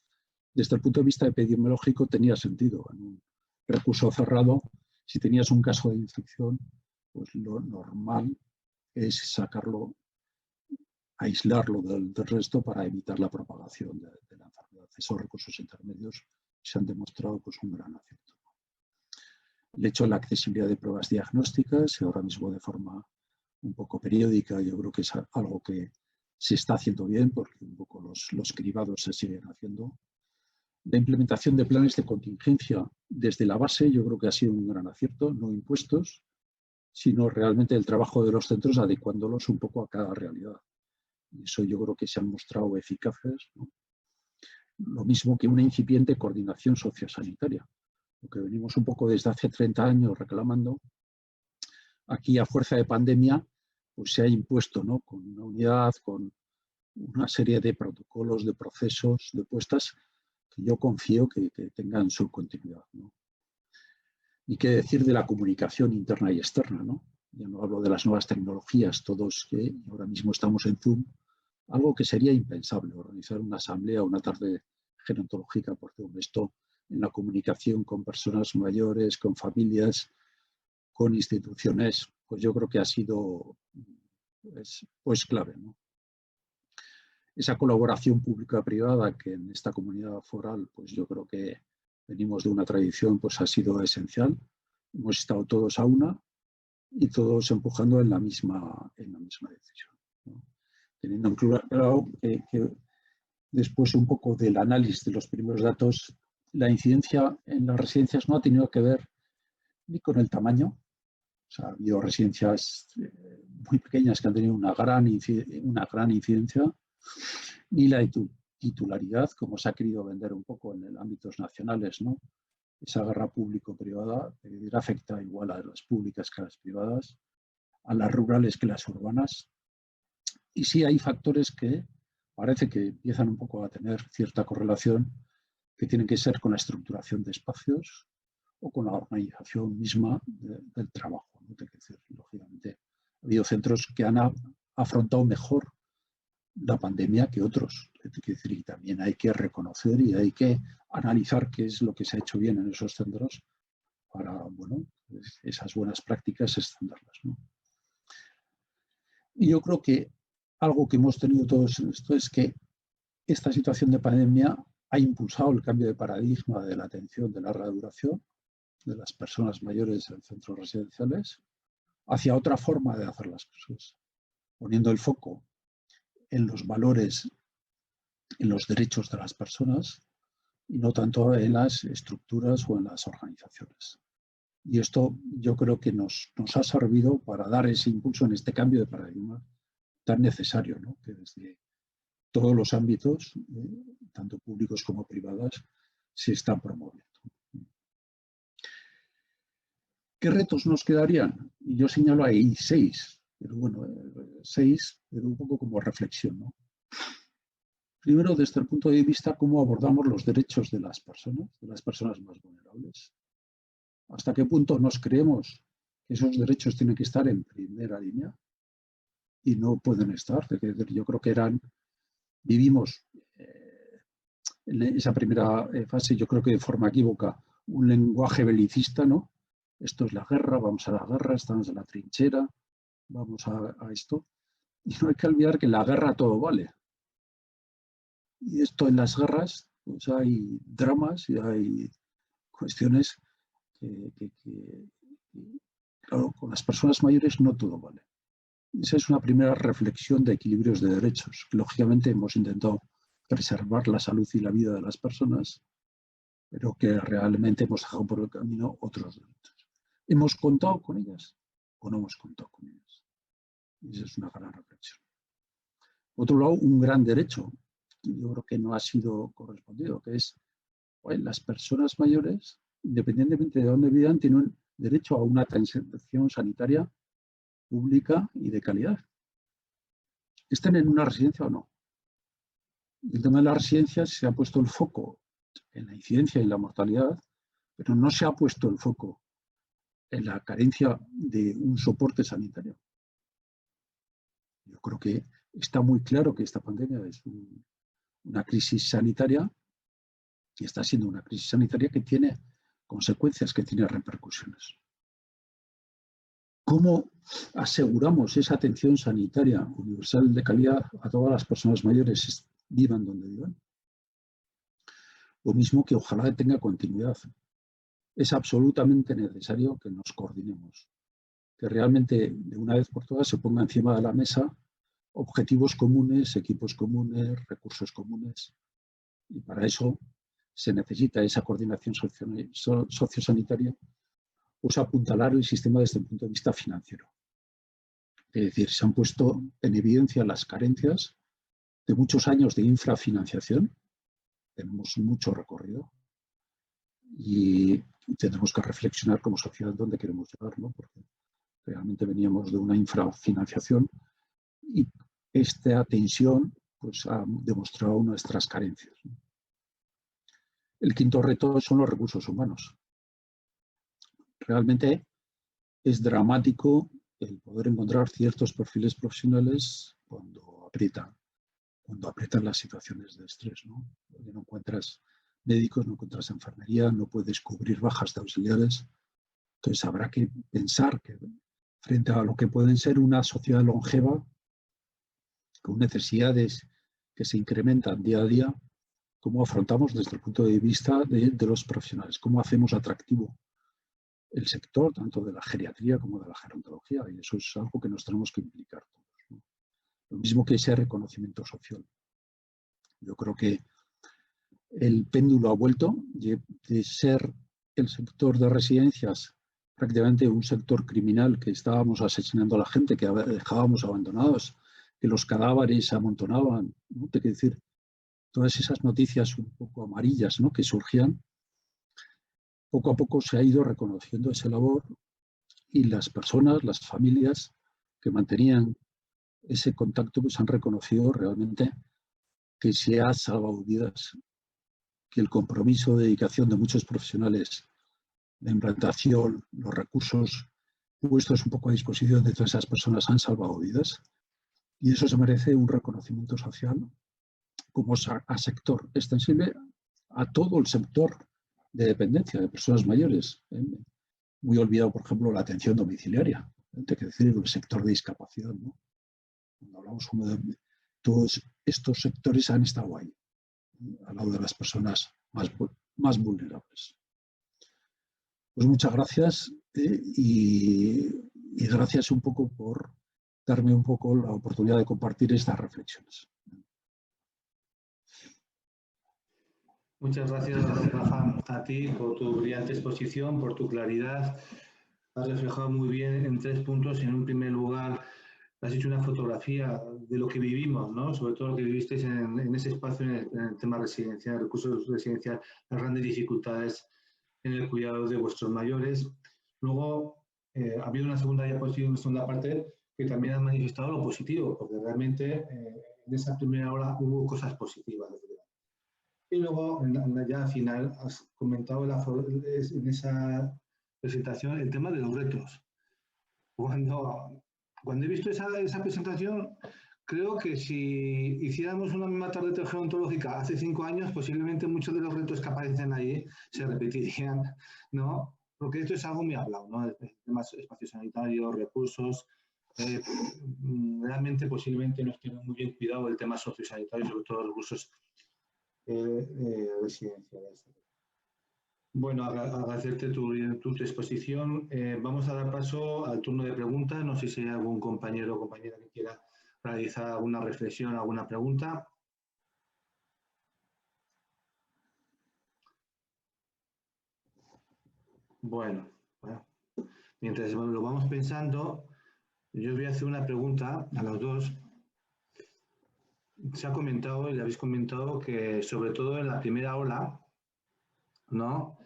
desde el punto de vista epidemiológico, tenía sentido. En un recurso cerrado, si tenías un caso de infección, pues lo normal es sacarlo, aislarlo del resto para evitar la propagación de la enfermedad. Esos recursos intermedios se han demostrado pues, un gran acierto. El hecho de la accesibilidad de pruebas diagnósticas, y ahora mismo de forma un poco periódica, yo creo que es algo que se está haciendo bien, porque un poco los cribados se siguen haciendo. La implementación de planes de contingencia desde la base, yo creo que ha sido un gran acierto, no impuestos, sino realmente el trabajo de los centros adecuándolos un poco a cada realidad. Y eso yo creo que se han mostrado eficaces, ¿no? Lo mismo que una incipiente coordinación sociosanitaria, lo que venimos un poco desde hace 30 años reclamando. Aquí, a fuerza de pandemia, pues se ha impuesto, ¿no? Con una unidad, con una serie de protocolos, de procesos, de puestas, que yo confío que tengan su continuidad, ¿no? Y qué decir de la comunicación interna y externa, ¿no? Ya no hablo de las nuevas tecnologías, todos que ahora mismo estamos en Zoom, algo que sería impensable, organizar una asamblea o una tarde gerontológica por Zoom. Esto en la comunicación con personas mayores, con familias, con instituciones, pues yo creo que ha sido pues clave, ¿no? Esa colaboración pública-privada que en esta comunidad foral, pues yo creo que venimos de una tradición, pues ha sido esencial. Hemos estado todos a una y todos empujando en la misma decisión, ¿no? Teniendo claro que después un poco del análisis de los primeros datos, la incidencia en las residencias no ha tenido que ver ni con el tamaño. O sea, ha habido residencias muy pequeñas que han tenido una gran incidencia, ni la titularidad, como se ha querido vender un poco en el ámbitos nacionales, ¿no? Esa guerra público-privada afecta igual a las públicas que a las privadas, a las rurales que las urbanas. Y sí hay factores que parece que empiezan un poco a tener cierta correlación, que tienen que ser con la estructuración de espacios o con la organización misma del trabajo, ¿no? Hay que decir, lógicamente, ha habido centros que han afrontado mejor la pandemia que otros. Hay que decir, y también hay que reconocer y hay que analizar qué es lo que se ha hecho bien en esos centros para, bueno, pues esas buenas prácticas extenderlas, ¿no? Y yo creo que algo que hemos tenido todos en esto es que esta situación de pandemia ha impulsado el cambio de paradigma de la atención de larga duración de las personas mayores en centros residenciales hacia otra forma de hacer las cosas, poniendo el foco en los valores, en los derechos de las personas y no tanto en las estructuras o en las organizaciones. Y esto yo creo que nos ha servido para dar ese impulso en este cambio de paradigma tan necesario, ¿no? Que desde todos los ámbitos, tanto públicos como privados, se están promoviendo. ¿Qué retos nos quedarían? Y yo señalo ahí 6, pero bueno, 6, pero un poco como reflexión, ¿no? Primero, desde el punto de vista cómo abordamos los derechos de las personas más vulnerables. ¿Hasta qué punto nos creemos que esos derechos tienen que estar en primera línea y no pueden estar? Yo creo que vivimos en esa primera fase, yo creo que de forma equívoca, un lenguaje belicista, ¿no? Esto es la guerra, vamos a la guerra, estamos en la trinchera, vamos a esto. Y no hay que olvidar que en la guerra todo vale. Y esto en las guerras, pues hay dramas y hay cuestiones que claro, con las personas mayores no todo vale. Esa es una primera reflexión de equilibrios de derechos. Lógicamente hemos intentado preservar la salud y la vida de las personas, pero que realmente hemos dejado por el camino otros derechos. ¿Hemos contado con ellas o no hemos contado con ellas? Esa es una gran reflexión. Por otro lado, un gran derecho, que yo creo que no ha sido correspondido, que es las personas mayores, independientemente de dónde vivan, tienen derecho a una atención sanitaria pública y de calidad. ¿Estén en una residencia o no? El tema de las residencias se ha puesto el foco en la incidencia y la mortalidad, pero no se ha puesto el foco en la carencia de un soporte sanitario. Yo creo que está muy claro que esta pandemia es una crisis sanitaria y está siendo una crisis sanitaria que tiene consecuencias, que tiene repercusiones. ¿Cómo aseguramos esa atención sanitaria universal de calidad a todas las personas mayores, vivan donde vivan? Lo mismo que ojalá tenga continuidad. Es absolutamente necesario que nos coordinemos, que realmente de una vez por todas se ponga encima de la mesa objetivos comunes, equipos comunes, recursos comunes. Y para eso se necesita esa coordinación sociosanitaria, pues apuntalar el sistema desde el punto de vista financiero. Es decir, se han puesto en evidencia las carencias de muchos años de infrafinanciación. Tenemos mucho recorrido y tenemos que reflexionar como sociedad dónde queremos llegar, ¿no? Porque realmente veníamos de una infrafinanciación y esta tensión pues, ha demostrado nuestras carencias, ¿no? El quinto reto son los recursos humanos. Realmente es dramático el poder encontrar ciertos perfiles profesionales cuando aprietan las situaciones de estrés, ¿no? Porque no encuentras médicos, no encuentras enfermería, no puedes cubrir bajas de auxiliares. Entonces habrá que pensar que frente a lo que pueden ser una sociedad longeva, con necesidades que se incrementan día a día, cómo afrontamos desde el punto de vista de los profesionales, cómo hacemos atractivo el sector, tanto de la geriatría como de la gerontología, y eso es algo que nos tenemos que implicar todos, ¿no? Lo mismo que ese reconocimiento social. Yo creo que el péndulo ha vuelto de ser el sector de residencias prácticamente un sector criminal, que estábamos asesinando a la gente, que dejábamos abandonados, que los cadáveres se amontonaban, ¿no? Te quiero decir, todas esas noticias un poco amarillas, ¿no?, que surgían, poco a poco se ha ido reconociendo esa labor y las personas, las familias que mantenían ese contacto, pues han reconocido realmente que se ha salvado vidas, que el compromiso de dedicación de muchos profesionales, la implantación, los recursos puestos un poco a disposición de todas esas personas han salvado vidas, y eso se merece un reconocimiento social como a sector extensible a todo el sector de dependencia de personas mayores. Muy olvidado, por ejemplo, la atención domiciliaria, hay que decir el sector de discapacidad, ¿no? Cuando hablamos de todos estos sectores han estado ahí, al lado de las personas más vulnerables. Pues muchas gracias y gracias un poco por darme un poco la oportunidad de compartir estas reflexiones. Muchas gracias, Rafa, a ti por tu brillante exposición, por tu claridad. Has reflejado muy bien en 3 puntos. En un primer lugar, has hecho una fotografía de lo que vivimos, ¿no? Sobre todo lo que vivisteis en ese espacio, en el tema residencial, recursos residenciales, las grandes dificultades en el cuidado de vuestros mayores. Luego, ha habido una segunda diapositiva, una segunda parte, que también ha manifestado lo positivo, porque realmente en esa primera hora hubo cosas positivas. Y luego, ya al final, has comentado en esa presentación el tema de los retos. Cuando he visto esa presentación, creo que si hiciéramos una misma tarde gerontológica hace 5 años, posiblemente muchos de los retos que aparecen ahí se repetirían, ¿no? Porque esto es algo muy hablado, ¿no? Temas espacio sanitario, recursos. Realmente, posiblemente no estemos muy bien cuidado del tema sociosanitario, sobre todo los recursos residenciales. Bueno, agradecerte tu exposición. Vamos a dar paso al turno de preguntas. No sé si hay algún compañero o compañera que quiera realizar alguna reflexión, alguna pregunta. Bueno, mientras lo vamos pensando, yo os voy a hacer una pregunta a los dos. Se ha comentado, y le habéis comentado, que sobre todo en la primera ola, ¿no?,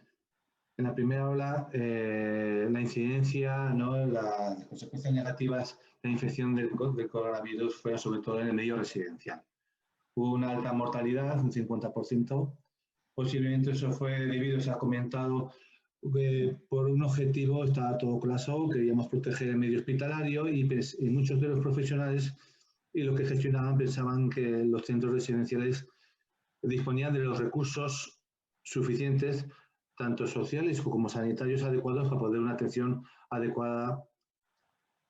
en la primera ola la incidencia, ¿no?, las consecuencias negativas de la infección del coronavirus fue sobre todo en el medio residencial. Hubo una alta mortalidad, un 50%. Posiblemente eso fue debido, se ha comentado, por un objetivo, estaba todo claro, queríamos proteger el medio hospitalario y muchos de los profesionales y los que gestionaban pensaban que los centros residenciales disponían de los recursos suficientes, tanto sociales como sanitarios adecuados, para poder dar una atención adecuada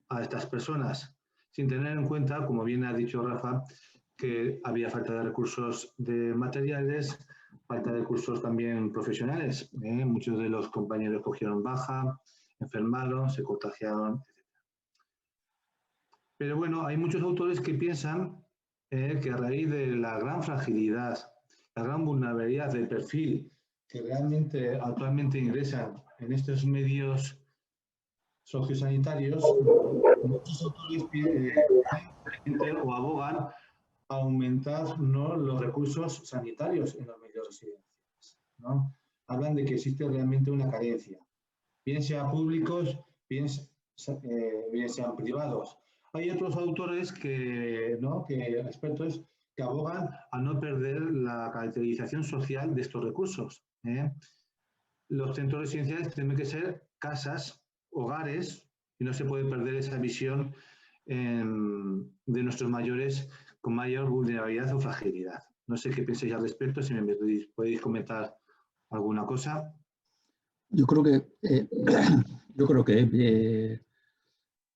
a estas personas, sin tener en cuenta, como bien ha dicho Rafa, que había falta de recursos de materiales, falta de recursos también profesionales. Muchos de los compañeros cogieron baja, enfermaron, se contagiaron, etc. Pero bueno, hay muchos autores que piensan que a raíz de la gran fragilidad, la gran vulnerabilidad del perfil que realmente actualmente ingresan en estos medios sociosanitarios, muchos autores piden o abogan a aumentar, ¿no?, los recursos sanitarios en los medios residenciales, ¿no? Hablan de que existe realmente una carencia, bien sean públicos, bien sean privados. Hay otros autores expertos, que abogan a no perder la caracterización social de estos recursos. Los centros residenciales tienen que ser casas, hogares, y no se puede perder esa visión de nuestros mayores con mayor vulnerabilidad o fragilidad. No sé qué pensáis al respecto, si me podéis comentar alguna cosa. Yo creo que,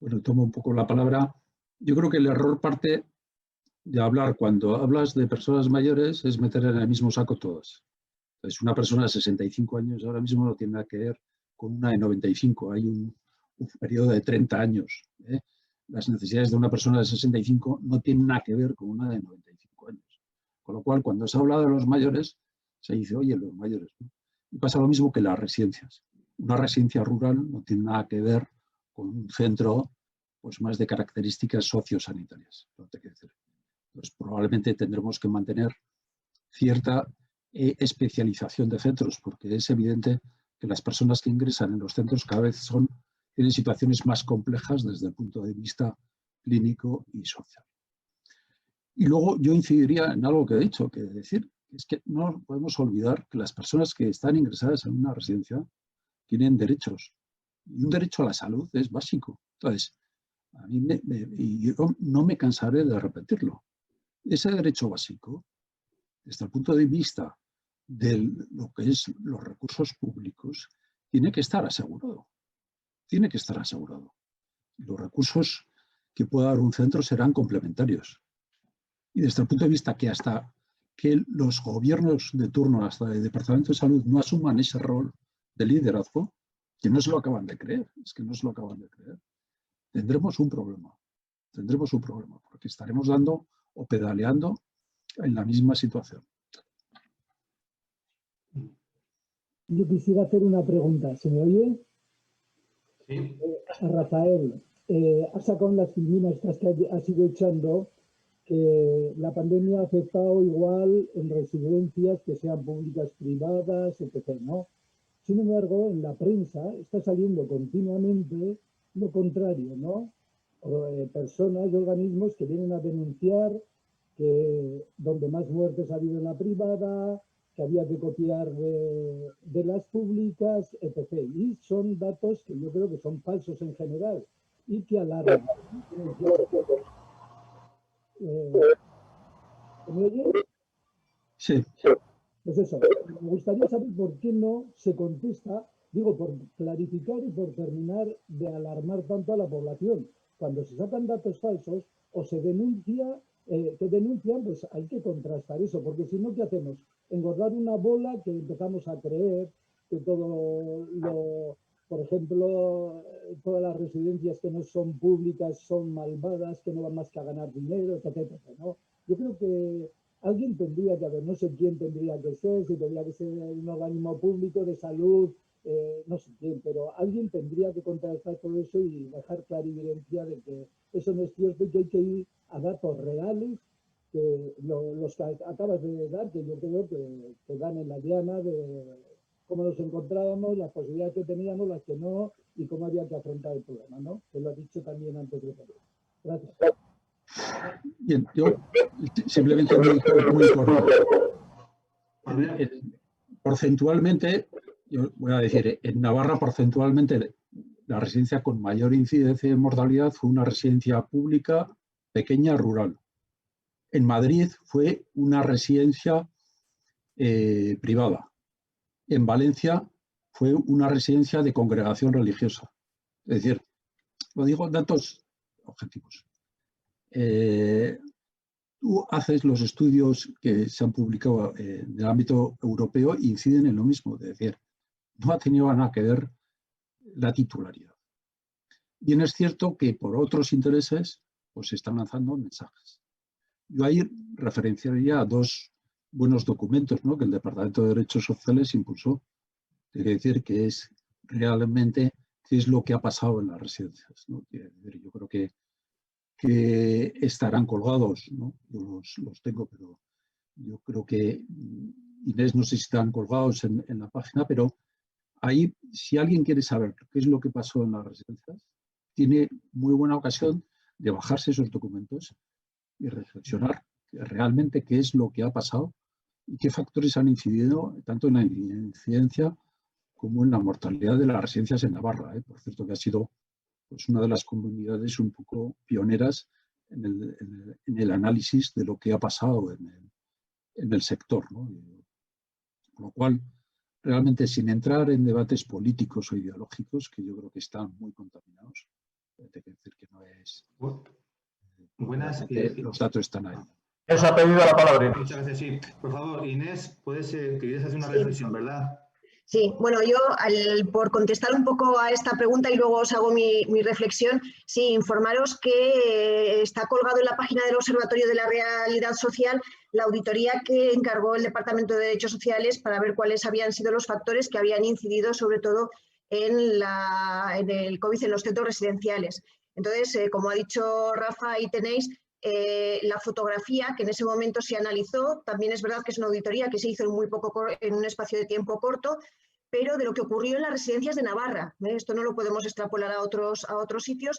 bueno, tomo un poco la palabra. Yo creo que el error parte de hablar, cuando hablas de personas mayores, es meter en el mismo saco todas. Entonces, una persona de 65 años ahora mismo no tiene nada que ver con una de 95. Hay un periodo de 30 años. Las necesidades de una persona de 65 no tienen nada que ver con una de 95 años. Con lo cual, cuando se habla de los mayores, se dice, oye, los mayores, ¿no? Y pasa lo mismo que las residencias. Una residencia rural no tiene nada que ver con un centro, pues, más de características sociosanitarias. Entonces, probablemente tendremos que mantener cierta especialización de centros, porque es evidente que las personas que ingresan en los centros cada vez tienen situaciones más complejas desde el punto de vista clínico y social. Y luego yo incidiría en algo que he dicho, que decir, es que no podemos olvidar que las personas que están ingresadas en una residencia tienen derechos. Y un derecho a la salud es básico. Entonces, a mí y yo no me cansaré de repetirlo. Ese derecho básico, desde el punto de vista de lo que es los recursos públicos, tiene que estar asegurado. Tiene que estar asegurado. Los recursos que pueda dar un centro serán complementarios. Y desde el punto de vista que hasta que los gobiernos de turno, hasta el Departamento de Salud, no asuman ese rol de liderazgo, que no se lo acaban de creer, es que no se lo acaban de creer, tendremos un problema. Tendremos un problema, porque estaremos dando o pedaleando en la misma situación. Yo quisiera hacer una pregunta. ¿Se me oye? Sí. Rafael, has sacado en las filminas que has ido echando que la pandemia ha afectado igual en residencias, que sean públicas, privadas, etc., ¿no? Sin embargo, en la prensa está saliendo continuamente lo contrario, ¿no? Personas y organismos que vienen a denunciar que donde más muertes ha habido en la privada, que había que copiar de las públicas, etc. Y son datos que yo creo que son falsos en general y que alarman. ¿Me oye? Sí. Pues eso, me gustaría saber por qué no se contesta, digo, por clarificar y por terminar de alarmar tanto a la población. Cuando se sacan datos falsos o se denuncia, que denuncian, pues hay que contrastar eso, porque si no, ¿qué hacemos? Engordar una bola que empezamos a creer que por ejemplo, todas las residencias que no son públicas son malvadas, que no van más que a ganar dinero, etc., ¿no? Yo creo que alguien tendría que haber, no sé quién tendría que ser, si tendría que ser un organismo público de salud, no sé quién, pero alguien tendría que contrastar todo eso y dejar clarividencia de que eso no es cierto y que hay que ir a datos reales, que los que acabas de dar, que yo creo que dan en la diana cómo nos encontrábamos, las posibilidades que teníamos, las que no, y cómo había que afrontar el problema, ¿no? Que lo has dicho también antes de todo. Gracias. Bien, yo simplemente muy corto. Porcentualmente, yo voy a decir, en Navarra porcentualmente la residencia con mayor incidencia de mortalidad fue una residencia pública pequeña rural. En Madrid fue una residencia privada. En Valencia fue una residencia de congregación religiosa. Es decir, lo digo datos objetivos. Tú haces los estudios que se han publicado en el ámbito europeo e inciden en lo mismo. Es decir, no ha tenido nada que ver la titularidad. Bien es cierto que por otros intereses pues se están lanzando mensajes. Yo ahí referenciaría a dos buenos documentos, ¿no?, que el Departamento de Derechos Sociales impulsó. Quiere decir que es realmente qué es lo que ha pasado en las residencias, ¿no? Yo creo que estarán colgados, ¿no? Yo los tengo, pero yo creo que Inés, no sé si están colgados en la página, pero ahí, si alguien quiere saber qué es lo que pasó en las residencias, tiene muy buena ocasión de bajarse esos documentos y reflexionar realmente qué es lo que ha pasado y qué factores han incidido tanto en la incidencia como en la mortalidad de las residencias en Navarra. Por cierto, que ha sido pues una de las comunidades un poco pioneras en el análisis de lo que ha pasado en el sector, ¿no? Con lo cual, realmente sin entrar en debates políticos o ideológicos, que yo creo que están muy contaminados, hay que decir que no es... Buenas. Los datos están ahí. Eso ha pedido la palabra. Muchas gracias, sí. Por favor, Inés, querías hacer una reflexión, ¿verdad? Sí, bueno, yo por contestar un poco a esta pregunta y luego os hago mi reflexión, sí, informaros que está colgado en la página del Observatorio de la Realidad Social la auditoría que encargó el Departamento de Derechos Sociales para ver cuáles habían sido los factores que habían incidido sobre todo en el COVID en los centros residenciales. Entonces, como ha dicho Rafa, ahí tenéis la fotografía que en ese momento se analizó. También es verdad que es una auditoría que se hizo en un espacio de tiempo corto, pero de lo que ocurrió en las residencias de Navarra. Esto no lo podemos extrapolar a otros sitios,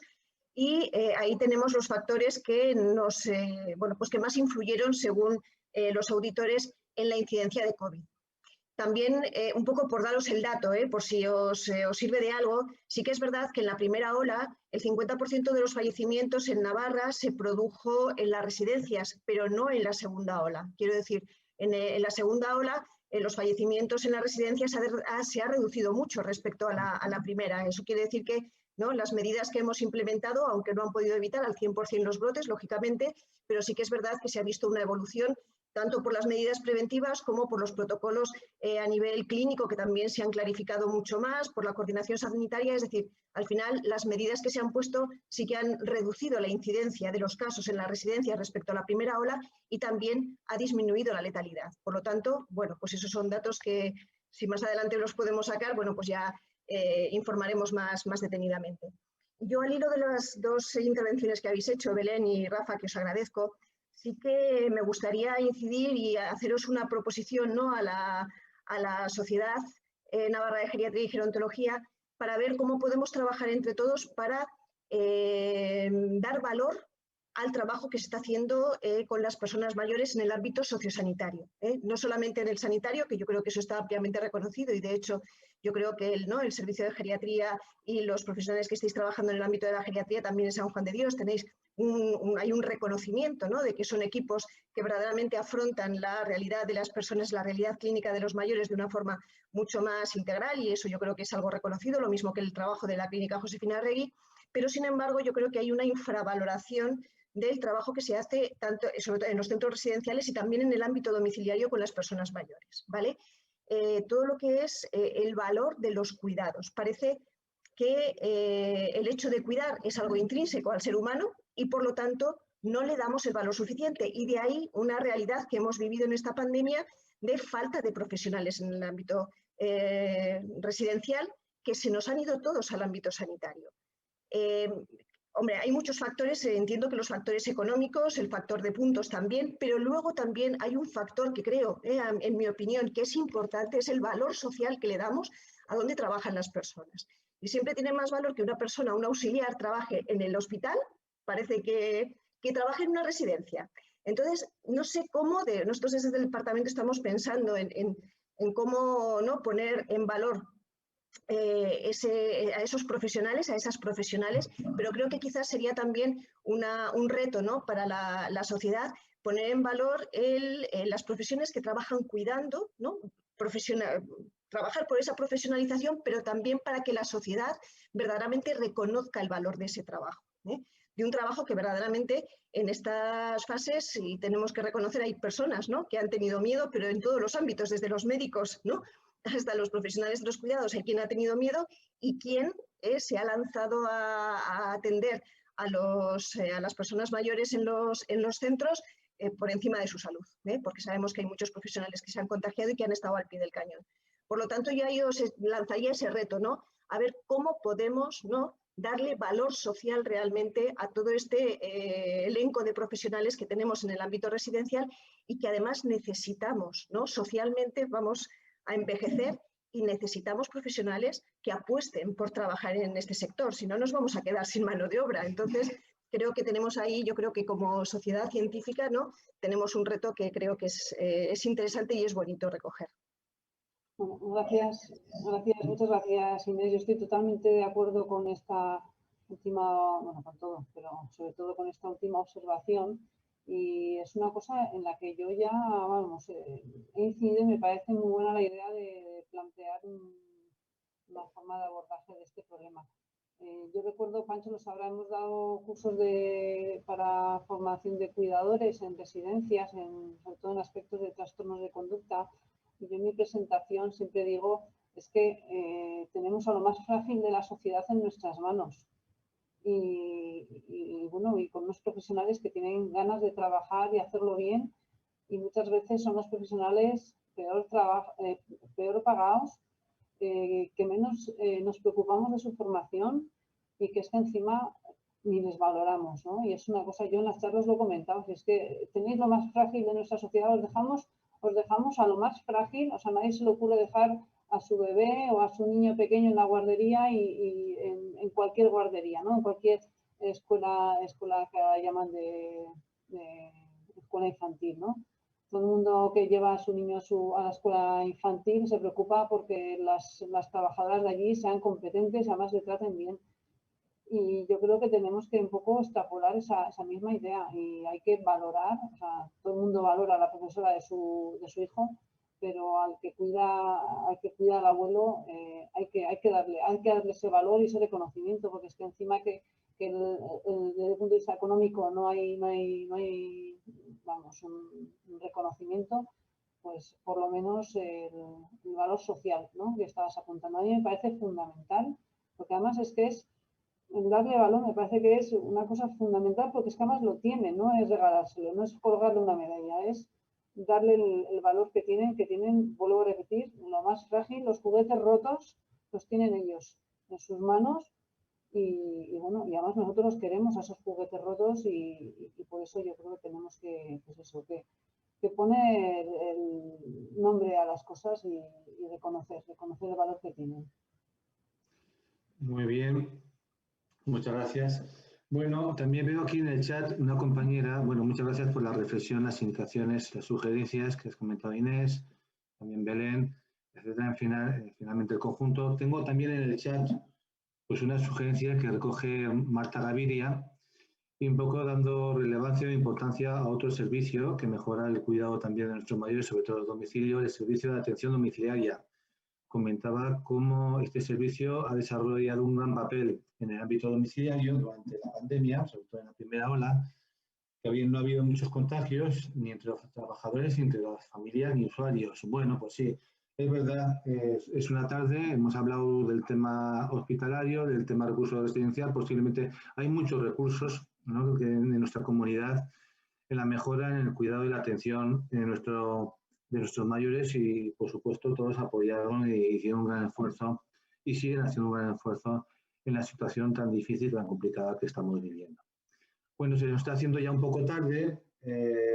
y ahí tenemos los factores que que más influyeron según los auditores en la incidencia de COVID. También, un poco por daros el dato, por si os sirve de algo, sí que es verdad que en la primera ola el 50% de los fallecimientos en Navarra se produjo en las residencias, pero no en la segunda ola. Quiero decir, en la segunda ola los fallecimientos en las residencias se ha reducido mucho respecto a la primera. Eso quiere decir que, ¿no?, las medidas que hemos implementado, aunque no han podido evitar al 100% los brotes, lógicamente, pero sí que es verdad que se ha visto una evolución tanto por las medidas preventivas como por los protocolos a nivel clínico, que también se han clarificado mucho más, por la coordinación sanitaria. Es decir, al final las medidas que se han puesto sí que han reducido la incidencia de los casos en las residencias respecto a la primera ola y también ha disminuido la letalidad. Por lo tanto, bueno, pues esos son datos que si más adelante los podemos sacar, bueno, pues ya informaremos más detenidamente. Yo, al hilo de las dos intervenciones que habéis hecho, Belén y Rafa, que os agradezco, sí que me gustaría incidir y haceros una proposición, ¿no?, a la Sociedad Navarra de Geriatría y Gerontología para ver cómo podemos trabajar entre todos para dar valor al trabajo que se está haciendo con las personas mayores en el ámbito sociosanitario. No solamente en el sanitario, que yo creo que eso está ampliamente reconocido, y de hecho yo creo que el servicio de geriatría y los profesionales que estáis trabajando en el ámbito de la geriatría también en San Juan de Dios tenéis hay un reconocimiento, ¿no?, de que son equipos que verdaderamente afrontan la realidad de las personas, la realidad clínica de los mayores de una forma mucho más integral, y eso yo creo que es algo reconocido, lo mismo que el trabajo de la clínica Josefina Arregui, pero sin embargo yo creo que hay una infravaloración del trabajo que se hace tanto sobre todo en los centros residenciales y también en el ámbito domiciliario con las personas mayores, ¿vale? Todo lo que es el valor de los cuidados. Parece que el hecho de cuidar es algo intrínseco al ser humano y por lo tanto no le damos el valor suficiente, y de ahí una realidad que hemos vivido en esta pandemia de falta de profesionales en el ámbito residencial, que se nos han ido todos al ámbito sanitario. hombre, hay muchos factores, entiendo que los factores económicos, el factor de puntos también, pero luego también hay un factor que creo, en mi opinión, que es importante, es el valor social que le damos a dónde trabajan las personas. Y siempre tiene más valor que una persona, un auxiliar, trabaje en el hospital, parece que trabaje en una residencia. Entonces, no sé cómo, nosotros desde el departamento estamos pensando en cómo, ¿no?, poner en valor a esos profesionales, a esas profesionales, pero creo que quizás sería también un reto, ¿no?, para la sociedad, poner en valor las profesiones que trabajan cuidando, ¿no?, trabajar por esa profesionalización, pero también para que la sociedad verdaderamente reconozca el valor de ese trabajo, de un trabajo que verdaderamente en estas fases, y tenemos que reconocer, hay personas, ¿no?, que han tenido miedo, pero en todos los ámbitos, desde los médicos, ¿no?, hasta los profesionales de los cuidados, hay quien ha tenido miedo y quien se ha lanzado a atender a las personas mayores en los centros por encima de su salud, porque sabemos que hay muchos profesionales que se han contagiado y que han estado al pie del cañón. Por lo tanto, yo ahí os lanzaría ese reto, ¿no?, a ver cómo podemos, ¿no?, darle valor social realmente a todo este elenco de profesionales que tenemos en el ámbito residencial y que además necesitamos, ¿no?, socialmente vamos a envejecer y necesitamos profesionales que apuesten por trabajar en este sector, si no nos vamos a quedar sin mano de obra. Entonces, creo que tenemos ahí, yo creo que como sociedad científica, ¿no?, tenemos un reto que creo que es interesante y es bonito recoger. Bueno, muchas gracias, Inés. Yo estoy totalmente de acuerdo con esta última, bueno, con todo, pero sobre todo con esta última observación. Y es una cosa en la que yo ya, vamos, he incidido y me parece muy buena la idea de plantear una forma de abordaje de este problema. Yo recuerdo, Pancho lo sabrá, hemos dado cursos para formación de cuidadores en residencias, sobre todo en aspectos de trastornos de conducta. Y yo en mi presentación siempre digo, es que tenemos a lo más frágil de la sociedad en nuestras manos. Y bueno, y con unos profesionales que tienen ganas de trabajar y hacerlo bien, y muchas veces son los profesionales peor pagados, que menos nos preocupamos de su formación y que es que encima ni les valoramos, ¿no? Y es una cosa, yo en las charlas lo he comentado, es que tenéis lo más frágil de nuestra sociedad, os dejamos a lo más frágil, o sea, nadie se le ocurre dejar a su bebé o a su niño pequeño en la guardería y en cualquier guardería, ¿no? En cualquier escuela que llaman de escuela infantil, ¿no? Todo el mundo que lleva a su niño a la escuela infantil se preocupa porque las trabajadoras de allí sean competentes y además le traten bien. Y yo creo que tenemos que un poco extrapolar esa misma idea y hay que valorar, o sea, todo el mundo valora a la profesora de su hijo, pero al que cuida al abuelo hay que darle ese valor y ese reconocimiento, porque es que encima que desde el punto de vista económico no hay vamos, un reconocimiento, pues por lo menos el valor social, ¿no?, que estabas apuntando. A mí me parece fundamental, porque además es que darle valor me parece que es una cosa fundamental, porque es que además lo tiene, no es regalárselo, no es colgarle una medalla, es darle el valor que tienen, vuelvo a repetir, lo más frágil, los juguetes rotos los tienen ellos en sus manos y bueno, y además nosotros los queremos a esos juguetes rotos y por eso yo creo que tenemos que poner el nombre a las cosas y reconocer el valor que tienen. Muy bien, muchas gracias. Bueno, también veo aquí en el chat una compañera, bueno, muchas gracias por la reflexión, las indicaciones, las sugerencias que has comentado Inés, también Belén, etcétera. Finalmente el conjunto. Tengo también en el chat pues una sugerencia que recoge Marta Gaviria y un poco dando relevancia e importancia a otro servicio que mejora el cuidado también de nuestros mayores, sobre todo el domicilio, el servicio de atención domiciliaria. Comentaba cómo este servicio ha desarrollado un gran papel en el ámbito domiciliario durante la pandemia, sobre todo en la primera ola, que no ha habido muchos contagios ni entre los trabajadores, ni entre las familias, ni usuarios. Bueno, pues sí, es verdad, es una tarde, hemos hablado del tema hospitalario, del tema recurso residencial, posiblemente hay muchos recursos, ¿no?, en nuestra comunidad en la mejora, en el cuidado y la atención de nuestros mayores y, por supuesto, todos apoyaron y hicieron un gran esfuerzo y siguen haciendo un gran esfuerzo en la situación tan difícil, tan complicada que estamos viviendo. Bueno, se nos está haciendo ya un poco tarde.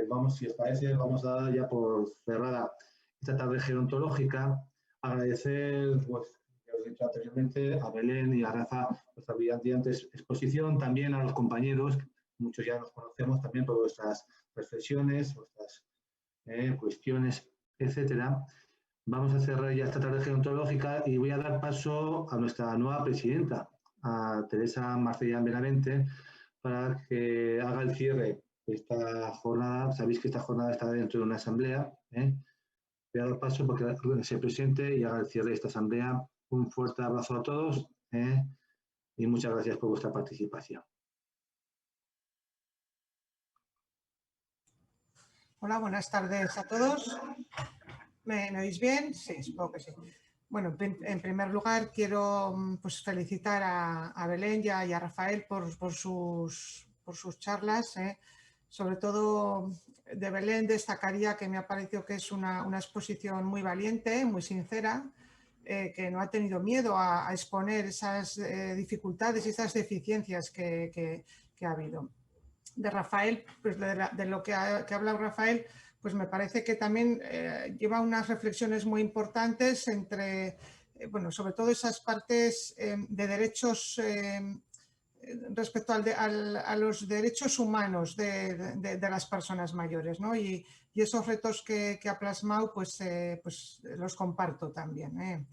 Vamos, si os parece, vamos a dar ya por cerrada esta tarde gerontológica. Agradecer, pues, que os he dicho anteriormente, a Belén y a Rafa vuestra brillante exposición, también a los compañeros, muchos ya nos conocemos también por vuestras reflexiones, vuestras cuestiones, etcétera. Vamos a cerrar ya esta tarde gerontológica y voy a dar paso a nuestra nueva presidenta, a Teresa Marcellán Benavente, para que haga el cierre de esta jornada. Sabéis que esta jornada está dentro de una asamblea. Voy a dar paso para que se presente y haga el cierre de esta asamblea. Un fuerte abrazo a todos y muchas gracias por vuestra participación. Hola, buenas tardes a todos. ¿Me oís bien? Sí, supongo que sí. Bueno, en primer lugar quiero pues, felicitar a Belén y a Rafael por sus charlas. Sobre todo de Belén destacaría que me ha parecido que es una exposición muy valiente, muy sincera, que no ha tenido miedo a exponer esas dificultades y esas deficiencias que ha habido. De Rafael, pues de lo que ha hablado Rafael, pues me parece que también lleva unas reflexiones muy importantes entre, bueno, sobre todo esas partes de derechos respecto a los derechos humanos de las personas mayores, ¿no? Y esos retos que ha plasmado, pues los comparto también.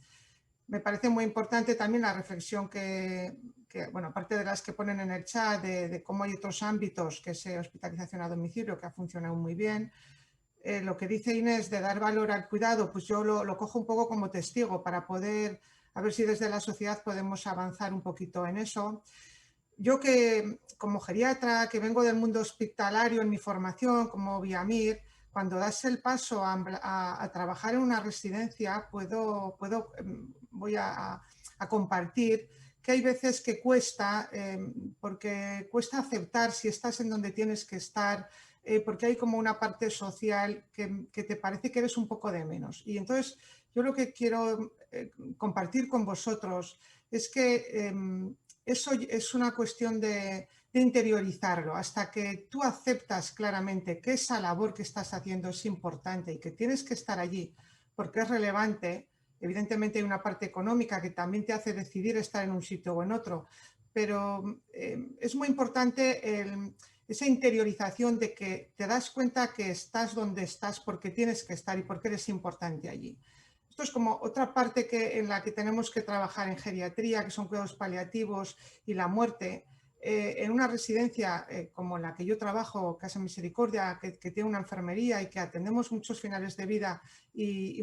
Me parece muy importante también la reflexión que, bueno, aparte de las que ponen en el chat, de cómo hay otros ámbitos, que es hospitalización a domicilio, que ha funcionado muy bien. Lo que dice Inés de dar valor al cuidado, pues yo lo cojo un poco como testigo para poder, a ver si desde la sociedad podemos avanzar un poquito en eso. Yo que como geriatra, que vengo del mundo hospitalario en mi formación, como Viamir, cuando das el paso a trabajar en una residencia, voy a compartir que hay veces que cuesta, porque cuesta aceptar si estás en donde tienes que estar, porque hay como una parte social que te parece que eres un poco de menos. Y entonces yo lo que quiero compartir con vosotros es que eso es una cuestión de interiorizarlo. Hasta que tú aceptas claramente que esa labor que estás haciendo es importante y que tienes que estar allí porque es relevante. Evidentemente hay una parte económica que también te hace decidir estar en un sitio o en otro, pero es muy importante esa interiorización de que te das cuenta que estás donde estás porque tienes que estar y porque eres importante allí. Esto es como otra parte en la que tenemos que trabajar en geriatría, que son cuidados paliativos y la muerte. En una residencia como la que yo trabajo, Casa Misericordia, que tiene una enfermería y que atendemos muchos finales de vida y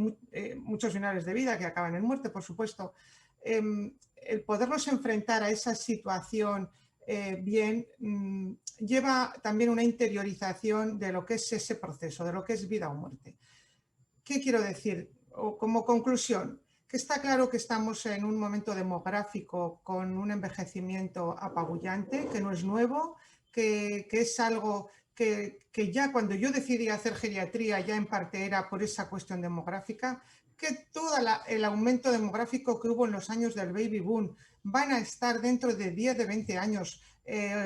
muchos finales de vida que acaban en muerte, por supuesto, el podernos enfrentar a esa situación bien lleva también una interiorización de lo que es ese proceso, de lo que es vida o muerte. ¿Qué quiero decir? O como conclusión, que está claro que estamos en un momento demográfico con un envejecimiento apabullante, que no es nuevo, que es algo que ya cuando yo decidí hacer geriatría ya en parte era por esa cuestión demográfica, que todo el aumento demográfico que hubo en los años del baby boom van a estar dentro de 10, de 20 años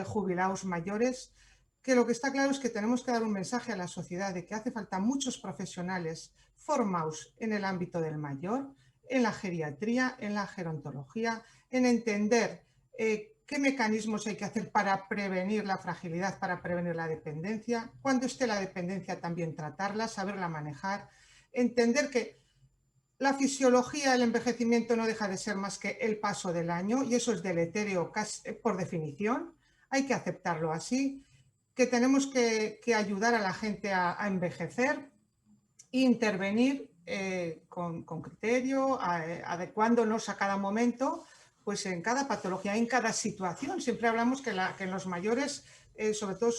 jubilados mayores, que lo que está claro es que tenemos que dar un mensaje a la sociedad de que hace falta muchos profesionales formados en el ámbito del mayor, en la geriatría, en la gerontología, en entender qué mecanismos hay que hacer para prevenir la fragilidad, para prevenir la dependencia, cuando esté la dependencia también tratarla, saberla manejar, entender que la fisiología del envejecimiento no deja de ser más que el paso del año y eso es deletéreo por definición, hay que aceptarlo así, que tenemos que ayudar a la gente a envejecer, intervenir con criterio, adecuándonos a cada momento, pues en cada patología, en cada situación. Siempre hablamos que en los mayores, sobre todo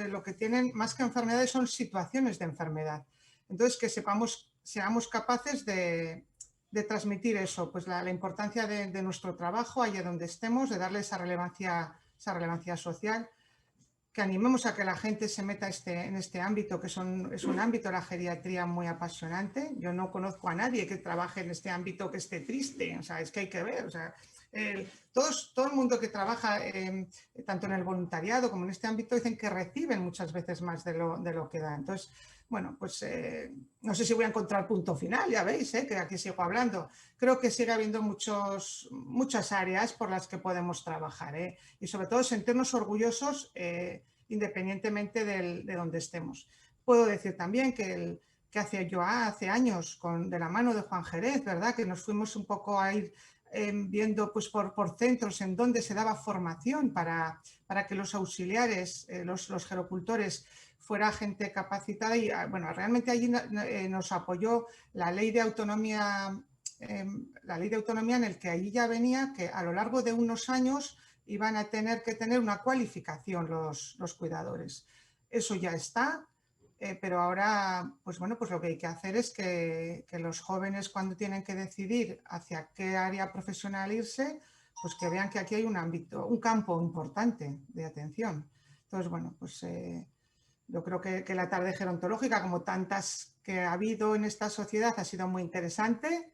lo que tienen más que enfermedades son situaciones de enfermedad. Entonces, que seamos capaces de transmitir eso, pues la importancia de nuestro trabajo allá donde estemos, de darle esa relevancia social, que animemos a que la gente se meta en este ámbito, que es un ámbito de la geriatría muy apasionante. Yo no conozco a nadie que trabaje en este ámbito que esté triste, o sea, es que hay que ver, o sea, Todo el mundo que trabaja tanto en el voluntariado como en este ámbito dicen que reciben muchas veces más de lo que dan. Entonces, bueno, pues no sé si voy a encontrar punto final, ya veis, que aquí sigo hablando. Creo que sigue habiendo muchas áreas por las que podemos trabajar, y sobre todo sentirnos orgullosos independientemente de donde estemos. Puedo decir también que hace años, de la mano de Juan Jerez, ¿verdad? Que nos fuimos un poco a ir viendo pues, por centros en donde se daba formación para que los auxiliares, los gerocultores, fuera gente capacitada y bueno, realmente allí nos apoyó la ley de autonomía en el que allí ya venía que a lo largo de unos años iban a tener que tener una cualificación los cuidadores. Eso ya está, pero ahora, pues bueno, pues lo que hay que hacer es que los jóvenes cuando tienen que decidir hacia qué área profesional irse, pues que vean que aquí hay un campo importante de atención. Entonces, bueno, pues yo creo que la tarde gerontológica, como tantas que ha habido en esta sociedad, ha sido muy interesante,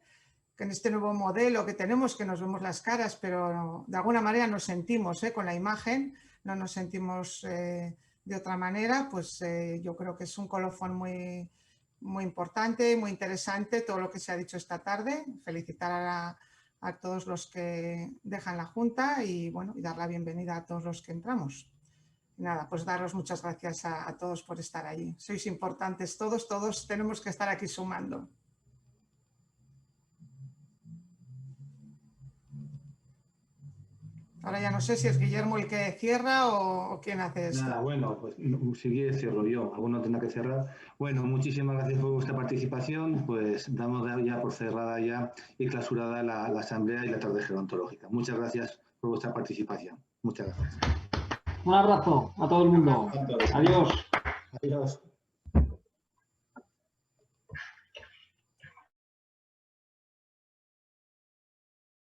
que en este nuevo modelo que tenemos, que nos vemos las caras, pero de alguna manera nos sentimos con la imagen, no nos sentimos de otra manera, pues yo creo que es un colofón muy, muy importante, muy interesante todo lo que se ha dicho esta tarde. Felicitar a todos los que dejan la Junta y, bueno, y dar la bienvenida a todos los que entramos. Nada, pues daros muchas gracias a todos por estar allí. Sois importantes todos tenemos que estar aquí sumando. Ahora ya no sé si es Guillermo el que cierra o quién hace esto. Nada, bueno, pues si quieres cierro yo, alguno tendrá que cerrar. Bueno, muchísimas gracias por vuestra participación, pues damos ya por cerrada ya y clausurada la asamblea y la tarde gerontológica. Muchas gracias por vuestra participación. Muchas gracias. Un abrazo a todo el mundo. Adiós. Adiós.